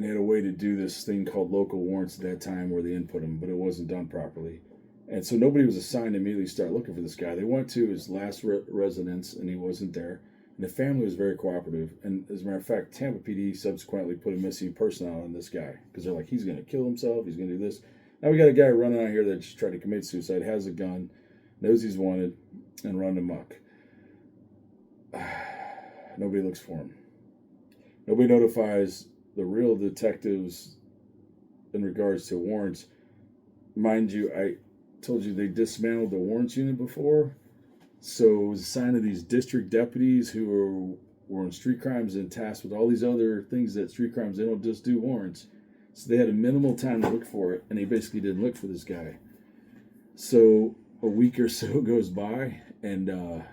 they had a way to do this thing called local warrants at that time where they input them, but it wasn't done properly. And so nobody was assigned to immediately start looking for this guy. They went to his last residence, and he wasn't there. And the family was very cooperative. And as a matter of fact, Tampa PD subsequently put a missing person out on this guy because they're like, he's going to kill himself. He's going to do this. Now we got a guy running out here that just tried to commit suicide, has a gun, knows he's wanted, and run amok. Nobody looks for him. Nobody notifies the real detectives in regards to warrants. Mind you, I told you they dismantled the warrants unit before. So it was a sign of these district deputies who were in street crimes and tasked with all these other things that street crimes, they don't just do warrants. So they had a minimal time to look for it, and they basically didn't look for this guy. So a week or so goes by, and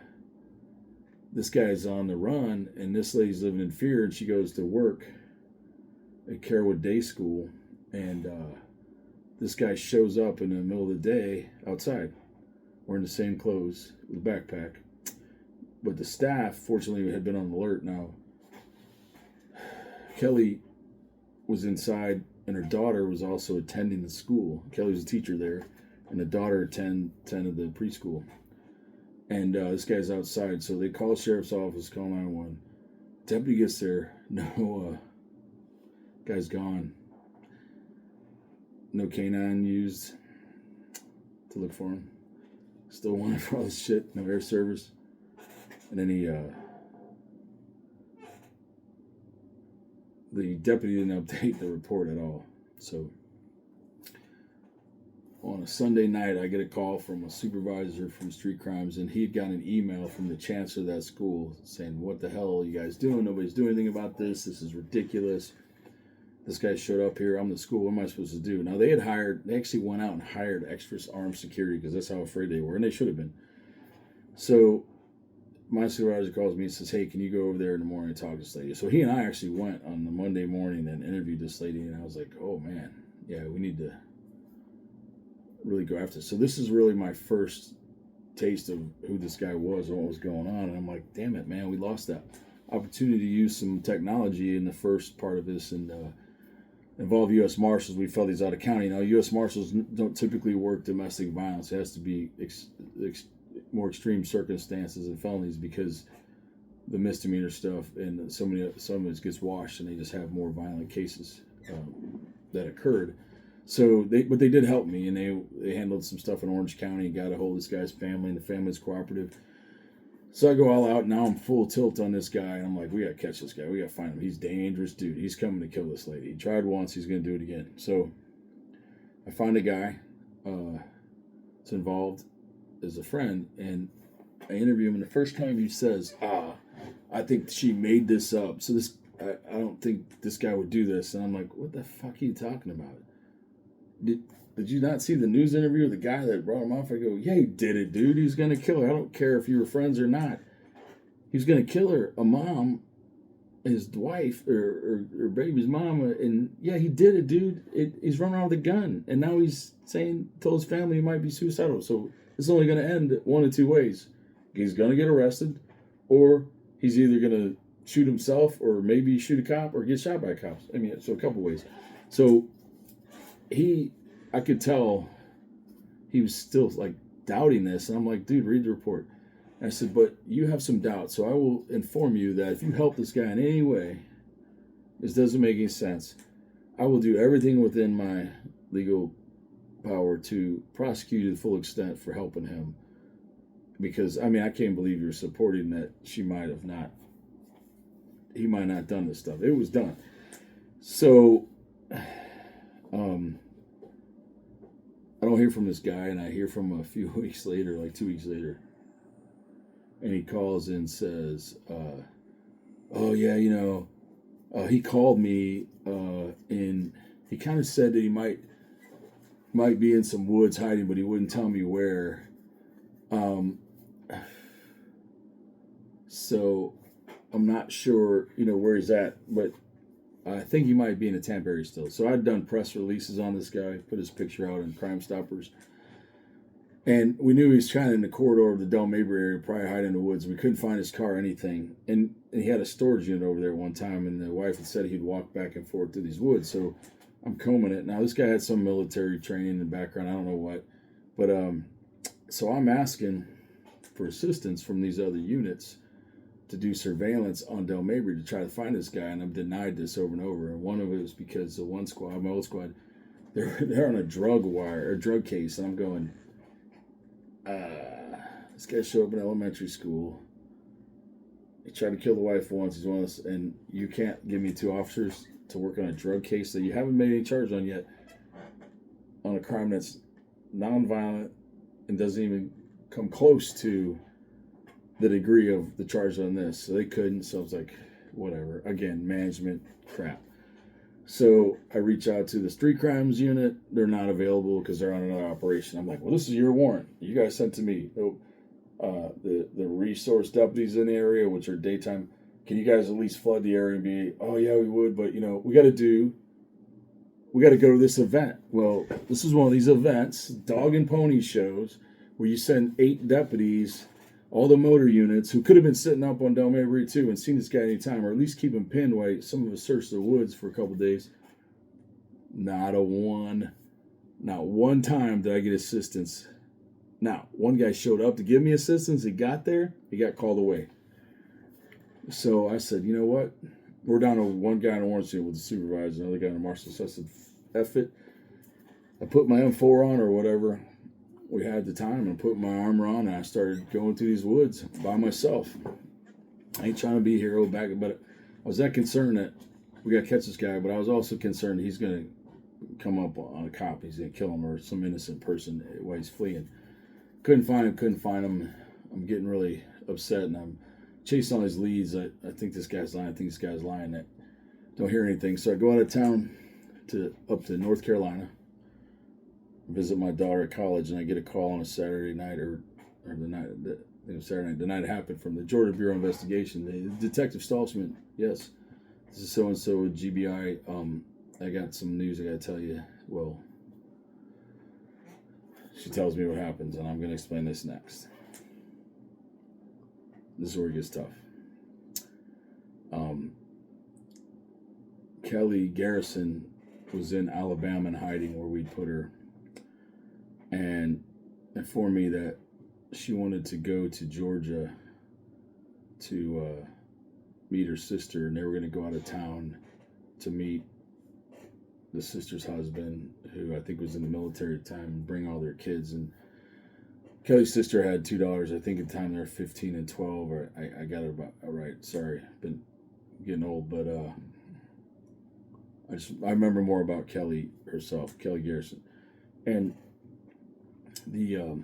this guy's on the run, and this lady's living in fear, and she goes to work at Carrollwood Day School, and this guy shows up in the middle of the day outside, wearing the same clothes with a backpack. But the staff, fortunately, had been on alert. Now, Kelly was inside, and her daughter was also attending the school. Kelly was a teacher there, and the daughter attended the preschool. And this guy's outside, so they call sheriff's office, call 911. Deputy gets there, no, guy's gone. No canine used to look for him. Still wanted for all this shit, no air service. And then the deputy didn't update the report at all. So on a Sunday night, I get a call from a supervisor from street crimes, and he'd got an email from the chancellor of that school saying, what the hell are you guys doing? Nobody's doing anything about this. This is ridiculous. This guy showed up here. I'm the school. What am I supposed to do? Now, they actually went out and hired extra armed security because that's how afraid they were, and they should have been. So my supervisor calls me and says, hey, can you go over there in the morning and talk to this lady? So he and I actually went on the Monday morning and interviewed this lady, and I was like, oh, man, yeah, we need to really go after this. So this is really my first taste of who this guy was and what was going on, and I'm like, damn it, man, we lost that opportunity to use some technology in the first part of this, and involve U.S. Marshals. We felt he's out of county. Now, U.S. Marshals don't typically work domestic violence. It has to be more extreme circumstances and felonies, because the misdemeanor stuff and some of it gets washed, and they just have more violent cases that occurred. So they did help me, and they handled some stuff in Orange County and got a hold of this guy's family, and the family's cooperative. So I go all out. Now I'm full tilt on this guy. And I'm like, we got to catch this guy. We got to find him. He's a dangerous dude. He's coming to kill this lady. He tried once. He's going to do it again. So I find a guy that's involved as a friend, and I interview him. And the first time he says, I think she made this up. So I don't think this guy would do this. And I'm like, what the fuck are you talking about? Did you not see the news interview of the guy that brought him off? I go, yeah, he did it, dude. He's going to kill her. I don't care if you were friends or not. He's going to kill her, a mom, his wife, or baby's mama. And yeah, he did it, dude. He's running around with a gun. And now he's told his family he might be suicidal. So it's only going to end one of two ways. He's going to get arrested, or he's either going to shoot himself, or maybe shoot a cop, or get shot by cops. I mean, so a couple ways. So I could tell he was still like doubting this. And I'm like, dude, read the report. And I said, but you have some doubt. So I will inform you that if you help this guy in any way, this doesn't make any sense, I will do everything within my legal power to prosecute you to the full extent for helping him. Because, I mean, I can't believe you're supporting that he might not have done this stuff. It was done. So, I don't hear from this guy, and I hear from him a few weeks later, like 2 weeks later. And he calls and says, oh, yeah, he called me, and he kind of said that he might be in some woods hiding, but he wouldn't tell me where. So I'm not sure, where he's at, but I think he might be in a Tampa area still. So I'd done press releases on this guy, put his picture out in Crime Stoppers. And we knew he was kind of in the corridor of the Del Mabry area, probably hiding in the woods. We couldn't find his car or anything. And he had a storage unit over there one time, and the wife had said he'd walk back and forth through these woods. So I'm combing it. Now, this guy had some military training in the background. I don't know what. But so I'm asking for assistance from these other units to do surveillance on Del Mabry to try to find this guy, and I'm denied this over and over. And one of it was because the one squad, my old squad, they're on a drug case, and I'm going, this guy showed up in elementary school. He tried to kill the wife once. He's one of us, and you can't give me 2 officers to work on a drug case that you haven't made any charges on yet, on a crime that's nonviolent and doesn't even come close to the degree of the charge on this. So they couldn't. So I was like, whatever. Again, management crap. So I reach out to the street crimes unit. They're not available because they're on another operation. I'm like, well, this is your warrant. You guys sent to me. The resource deputies in the area, which are daytime, can you guys at least flood the area and be, oh yeah, we would, but we got to go to this event. Well, this is one of these events, dog and pony shows, where you send 8 deputies, all the motor units, who could have been sitting up on Del Mabry too and seen this guy anytime, or at least keep him pinned while some of us search the woods for a couple days. Not one time did I get assistance. Now, one guy showed up to give me assistance. He got there. He got called away. So I said, you know what? We're down to one guy in Orange with the supervisor, another guy in the marshal. So I said, F it. I put my M4 on or whatever we had at the time, and put my armor on, and I started going through these woods by myself. I ain't trying to be a hero back, but I was that concerned that we got to catch this guy, but I was also concerned he's going to come up on a cop. He's going to kill him, or some innocent person while he's fleeing. Couldn't find him. I'm getting really upset, and I'm chasing all these leads. I think this guy's lying. That don't hear anything. So I go out of town up to North Carolina, visit my daughter at college, and I get a call on a Saturday night, or the night, I think it was Saturday night, the night it happened, from the Georgia Bureau of Investigation. Detective Staltzman, yes, this is so-and-so with GBI. I got some news I got to tell you. Well, she tells me what happens, and I'm going to explain this next. This is where it gets tough. Kelly Garrison was in Alabama in hiding where we put her, and informed me that she wanted to go to Georgia to meet her sister, and they were going to go out of town to meet the sister's husband, who I think was in the military at the time, and bring all their kids. And Kelly's sister had two daughters. I think at the time they were 15 and 12. Or I got it about right. Sorry, been getting old, but I remember more about Kelly herself, Kelly Garrison, and the.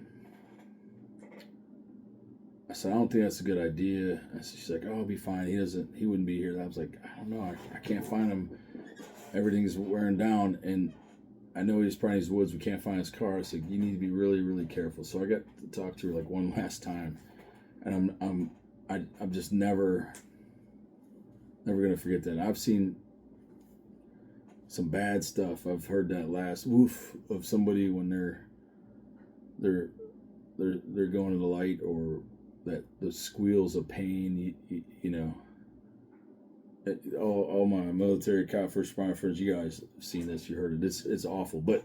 I said, I don't think that's a good idea. She's like, oh, I'll be fine. He wouldn't be here. I was like, I don't know. I can't find him. Everything's wearing down, and I know he's probably in his woods. We can't find his car. I said, you need to be really, really careful. So I got to talk to her like one last time, and I'm just never gonna forget that. I've seen some bad stuff. I've heard that last woof of somebody when they're going to the light, or that the squeals of pain. You know. All my military cop first responder friends, you guys have seen this, you heard it. It's awful. But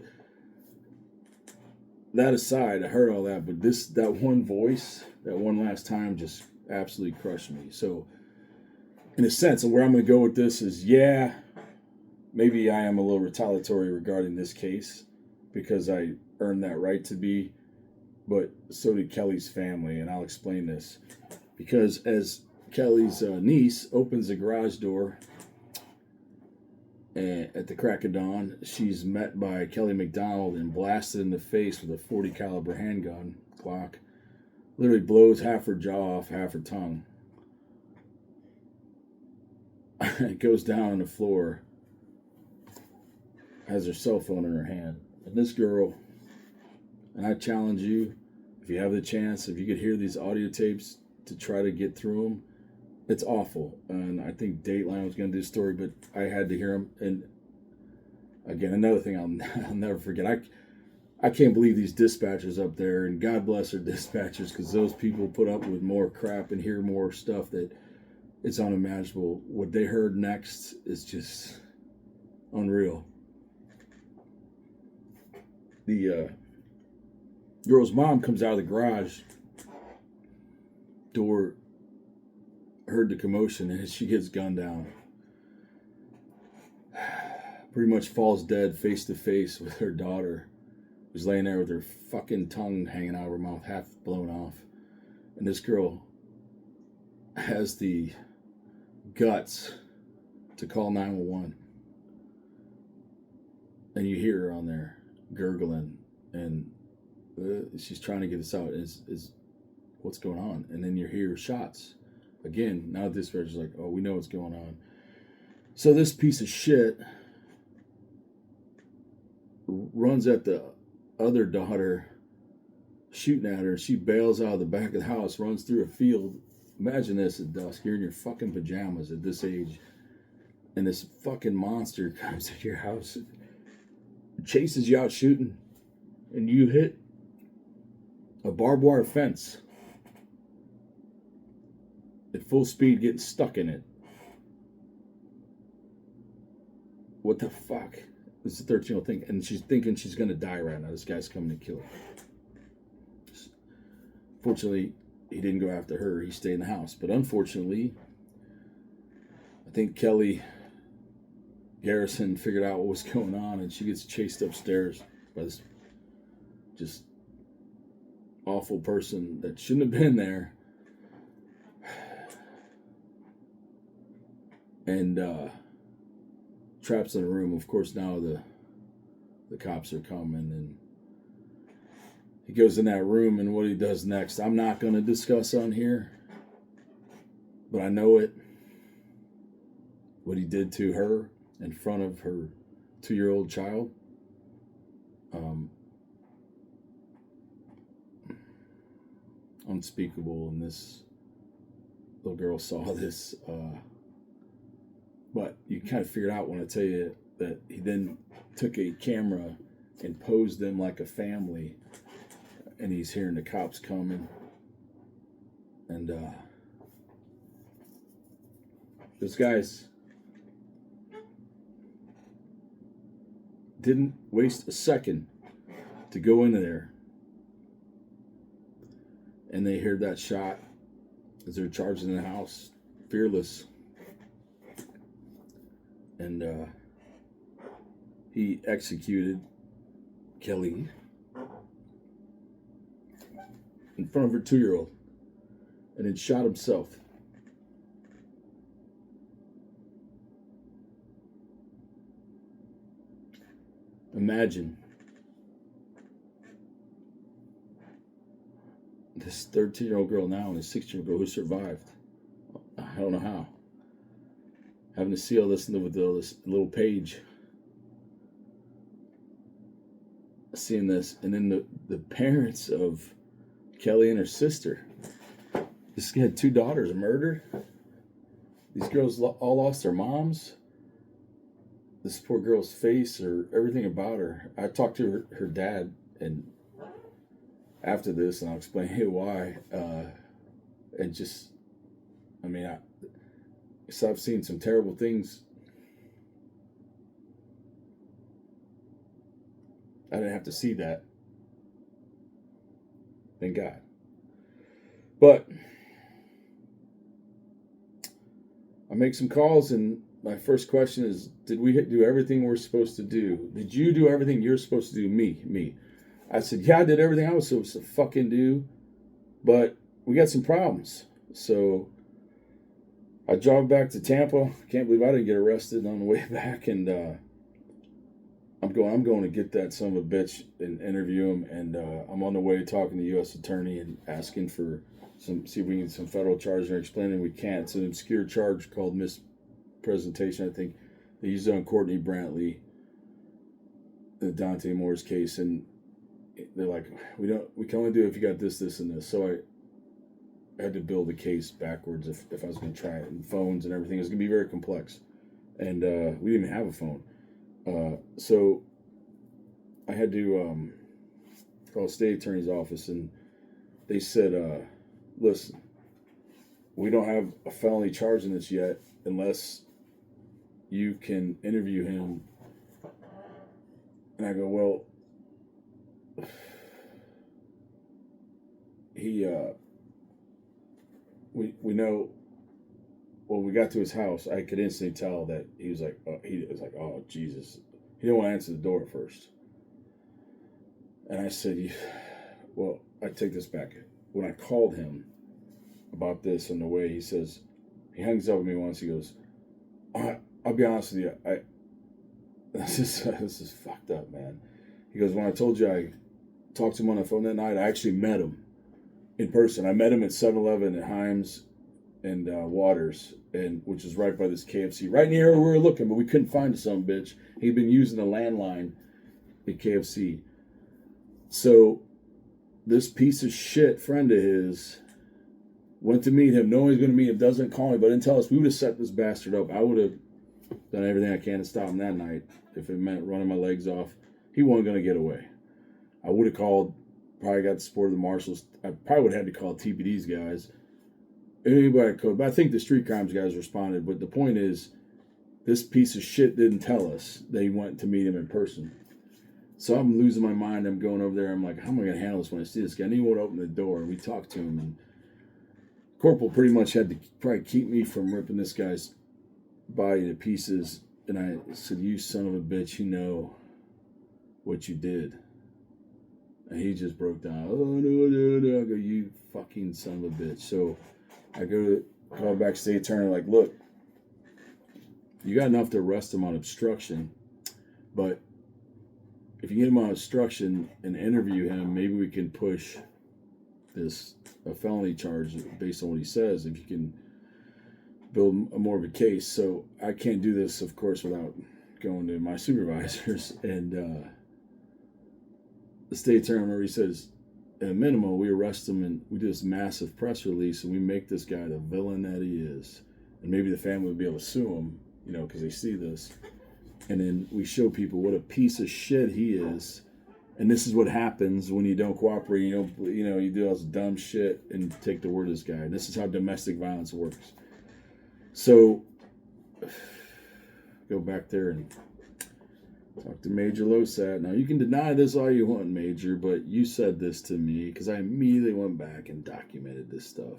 that aside, I heard all that, but that one voice, that one last time, just absolutely crushed me. So, in a sense, and where I'm going to go with this is, yeah, maybe I am a little retaliatory regarding this case because I earned that right to be, but so did Kelly's family, and I'll explain this. Because as Kelly's niece opens the garage door at the crack of dawn, she's met by Kelly McDonald and blasted in the face with a 40 caliber handgun, Glock. Literally blows half her jaw off, half her tongue. It goes down on the floor, has her cell phone in her hand. And this girl, and I challenge you, if you have the chance, if you could hear these audio tapes, to try to get through them. It's awful. And I think Dateline was going to do a story, but I had to hear them. And again, another thing I'll never forget. I can't believe these dispatchers up there, and God bless their dispatchers, because those people put up with more crap and hear more stuff that it's unimaginable. What they heard next is just unreal. The girl's mom comes out of the garage door, heard the commotion, and she gets gunned down. Pretty much falls dead face to face with her daughter, who's laying there with her fucking tongue hanging out of her mouth, half blown off. And this girl has the guts to call 911. And you hear her on there gurgling, and she's trying to get this out. Is what's going on? And then you hear shots. Again, now the dispatcher's like, oh, we know what's going on. So this piece of shit runs at the other daughter, shooting at her. She bails out of the back of the house, runs through a field. Imagine this at dusk. You're in your fucking pajamas at this age, and this fucking monster comes at your house, chases you out shooting, and you hit a barbed wire fence at full speed, getting stuck in it. What the fuck? This is a 13-year-old thing, and she's thinking she's gonna die right now. This guy's coming to kill her. Fortunately, he didn't go after her. He stayed in the house. But unfortunately, I think Kelly Garrison figured out what was going on, and she gets chased upstairs by this just awful person that shouldn't have been there. And traps in a room. Of course, now the cops are coming, and he goes in that room, and what he does next, I'm not going to discuss on here, but I know it. What he did to her in front of her 2-year-old child. Unspeakable, and this little girl saw this. But you kind of figured out when I tell you that he then took a camera and posed them like a family, and he's hearing the cops coming. And this guy's didn't waste a second to go into there. And they heard that shot as they're charging the house, fearless. And he executed Kelly in front of her 2-year-old and then shot himself. Imagine this 13-year-old girl now and a 6-year-old girl who survived. I don't know how. Having to see all this with this little page. Seeing this. And then the parents of Kelly and her sister. This guy had 2 daughters murdered. These girls all lost their moms. This poor girl's face or everything about her. I talked to her dad and after this, and I'll explain why. And just, I mean, so I've seen some terrible things. I didn't have to see that. Thank God. But I make some calls, and my first question is, did we do everything we're supposed to do? Did you do everything you're supposed to do? Me. I said, yeah, I did everything I was supposed to fucking do, but we got some problems. So I drove back to Tampa. Can't believe I didn't get arrested on the way back, and I'm going to get that son of a bitch and interview him, and I'm on the way talking to the U.S. attorney and asking for see if we can get some federal charges. They're explaining we can't. It's an obscure charge called mispresentation. I think they used it on Courtney Brantley, the Dante Moore's case, and they're like, we can only do it if you got this, and this. So I had to build a case backwards if I was going to try it, and phones and everything. It was going to be very complex, and we didn't even have a phone. So I had to call the state attorney's office, and they said, listen, we don't have a felony charge in this yet unless you can interview him. And I go, well, we know, when we got to his house, I could instantly tell that he was like, oh, Jesus. He didn't want to answer the door at first. And I said, well, I take this back. When I called him about this on the way, he says, he hangs up with me once. He goes, I'll be honest with you. This is fucked up, man. He goes, when I told you I talked to him on the phone that night, I actually met him in person. I met him at 7-Eleven at Himes and Waters, which is right by this KFC, right near where we were looking, but we couldn't find the son of a bitch. He'd been using a landline at KFC. So this piece of shit friend of his went to meet him, knowing he's going to meet him, doesn't call me, but didn't tell us. We would have set this bastard up. I would have done everything I can to stop him that night if it meant running my legs off. He wasn't going to get away. I would have called, probably got the support of the marshals. I probably would have had to call TPD's guys. Anybody I could, but I think the street crimes guys responded. But the point is, this piece of shit didn't tell us they went to meet him in person. So I'm losing my mind. I'm going over there. I'm like, how am I going to handle this when I see this guy? And he won't open the door. And we talked to him. And Corporal pretty much had to probably keep me from ripping this guy's body to pieces. And I said, you son of a bitch, you know what you did. And he just broke down. Oh, no. I go, you fucking son of a bitch. So I go to call back state attorney, like, look, you got enough to arrest him on obstruction, but if you get him on obstruction and interview him, maybe we can push a felony charge based on what he says, if you can build more of a case. So I can't do this, of course, without going to my supervisors. And the state attorney, remember, he says, at a minimum, we arrest him and we do this massive press release and we make this guy the villain that he is. And maybe the family will be able to sue him, because they see this. And then we show people what a piece of shit he is. And this is what happens when you don't cooperate. You do all this dumb shit and take the word of this guy. And this is how domestic violence works. So, go back there and Talk to Major Losat. Now, you can deny this all you want, Major, but you said this to me because I immediately went back and documented this stuff.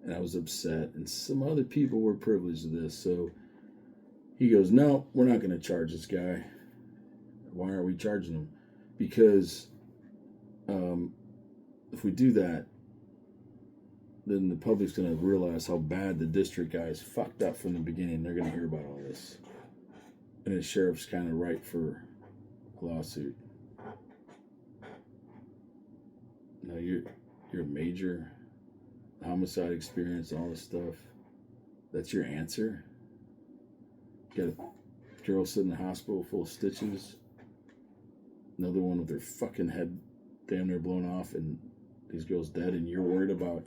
And I was upset. And some other people were privileged to this. So he goes, no, we're not going to charge this guy. Why aren't we charging him? Because if we do that, then the public's going to realize how bad the district guys fucked up from the beginning. They're going to hear about all this. And the sheriff's kind of right for a lawsuit. Now you're a major, homicide experience, all this stuff. That's your answer? Got a girl sitting in the hospital full of stitches. Another one with their fucking head damn near blown off, and these girls dead, and you're worried about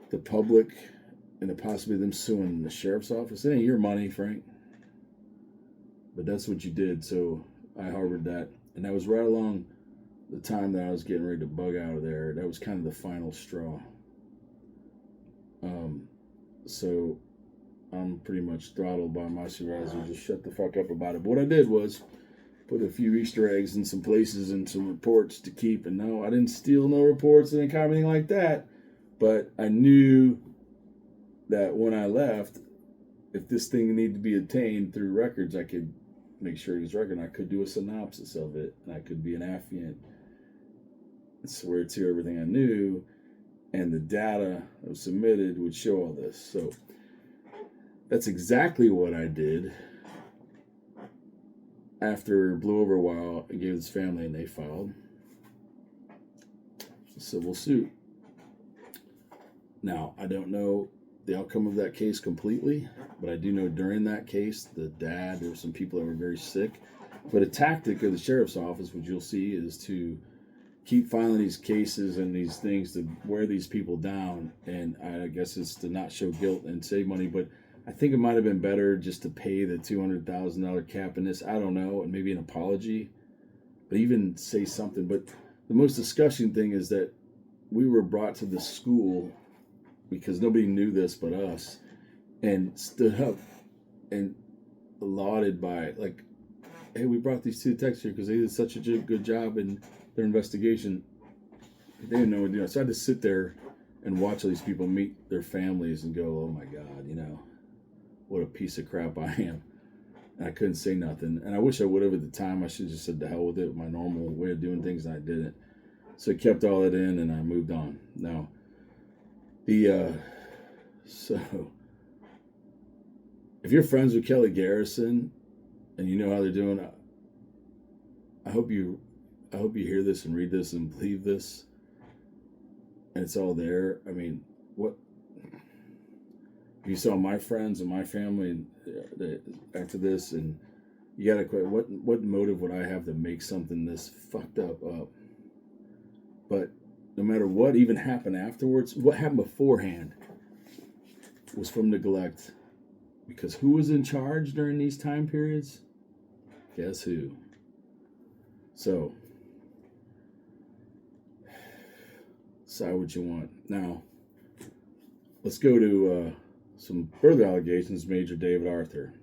the public and the possibility of them suing the sheriff's office? It ain't your money, Frank. But that's what you did, so I harbored that. And that was right along the time that I was getting ready to bug out of there. That was kind of the final straw. So I'm pretty much throttled by my supervisor. Just shut the fuck up about it. But what I did was put a few Easter eggs in some places and some reports to keep. And no, I didn't steal no reports and anything like that. But I knew that when I left, if this thing needed to be obtained through records, I could make sure it was record. I could do a synopsis of it, and I could be an affiant and swear to everything I knew, and the data that was submitted would show all this. So that's exactly what I did. After it blew over a while, I gave this family, and they filed a civil suit. Now, I don't know the outcome of that case completely, but I do know during that case, the dad, there were some people that were very sick. But a tactic of the sheriff's office, which you'll see, is to keep filing these cases and these things to wear these people down. And I guess it's to not show guilt and save money. But I think it might have been better just to pay the $200,000 cap in this. I don't know, and maybe an apology, but even say something. But the most disgusting thing is that we were brought to the school because nobody knew this but us, and stood up and lauded by, like, hey, we brought these two techs here because they did such a good job in their investigation. They didn't know what to do. So I had to sit there and watch all these people meet their families and go, oh my God, what a piece of crap I am. And I couldn't say nothing. And I wish I would have at the time. I should have just said to hell with it, my normal way of doing things, and I didn't. So I kept all that in and I moved on. Now, so if you're friends with Kelly Garrison and you know how they're doing, I hope you hear this and read this and believe this, and it's all there. I mean, what if you saw my friends and my family after this, and you gotta quit? What motive would I have to make something this fucked up? But no matter what even happened afterwards, what happened beforehand was from neglect. Because who was in charge during these time periods? Guess who? So, decide what you want. Now, let's go to some further allegations. Major David Arthur.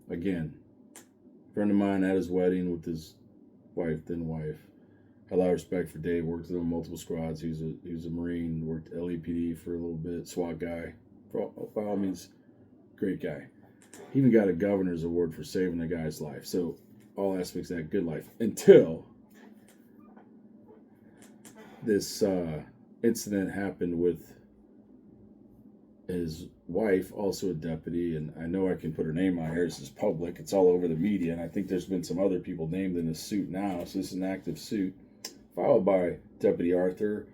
Again, a friend of mine at his wedding with his then wife. Had a lot of respect for Dave. Worked with him on multiple squads. He was a Marine. Worked LAPD for a little bit. SWAT guy. By all means, great guy. He even got a governor's award for saving the guy's life. So all aspects of that, good life. Until this incident happened with his wife, also a deputy. And I know I can put her name on here. This is public. It's all over the media. And I think there's been some other people named in this suit now. So this is an active suit filed by Deputy Arthur.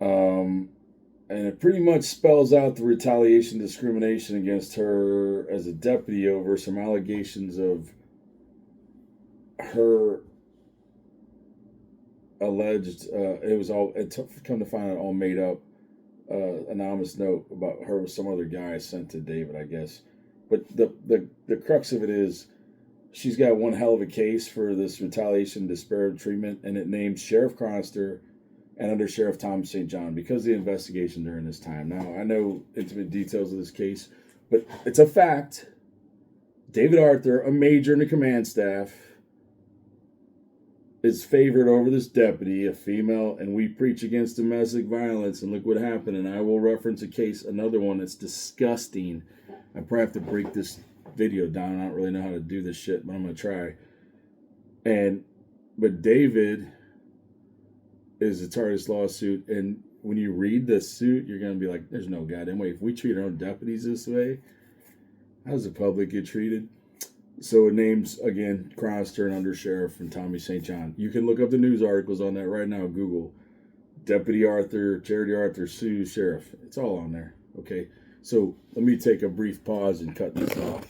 And it pretty much spells out the retaliation, discrimination against her as a deputy over some allegations of her alleged, come to find out, all made up, anonymous note about her with some other guy sent to David, I guess. But the crux of it is, she's got one hell of a case for this retaliation, disparate treatment, and it names Sheriff Chronister and Under Sheriff Tom St. John because of the investigation during this time. Now, I know intimate details of this case, but it's a fact. David Arthur, a major in the command staff, is favored over this deputy, a female, and we preach against domestic violence, and look what happened. And I will reference a case, another one that's disgusting. I probably have to break this video down. I don't really know how to do this shit, but I'm going to try. But David is a target's lawsuit, and when you read the suit, you're going to be like, there's no goddamn way. If we treat our own deputies this way, how does the public get treated? So it names, again, chronister and undersheriff and Tommy St. John. You can look up the news articles on that right now. Google Deputy Arthur, Charity Arthur sues sheriff. It's all on there. Okay. So let me take a brief pause and cut this off.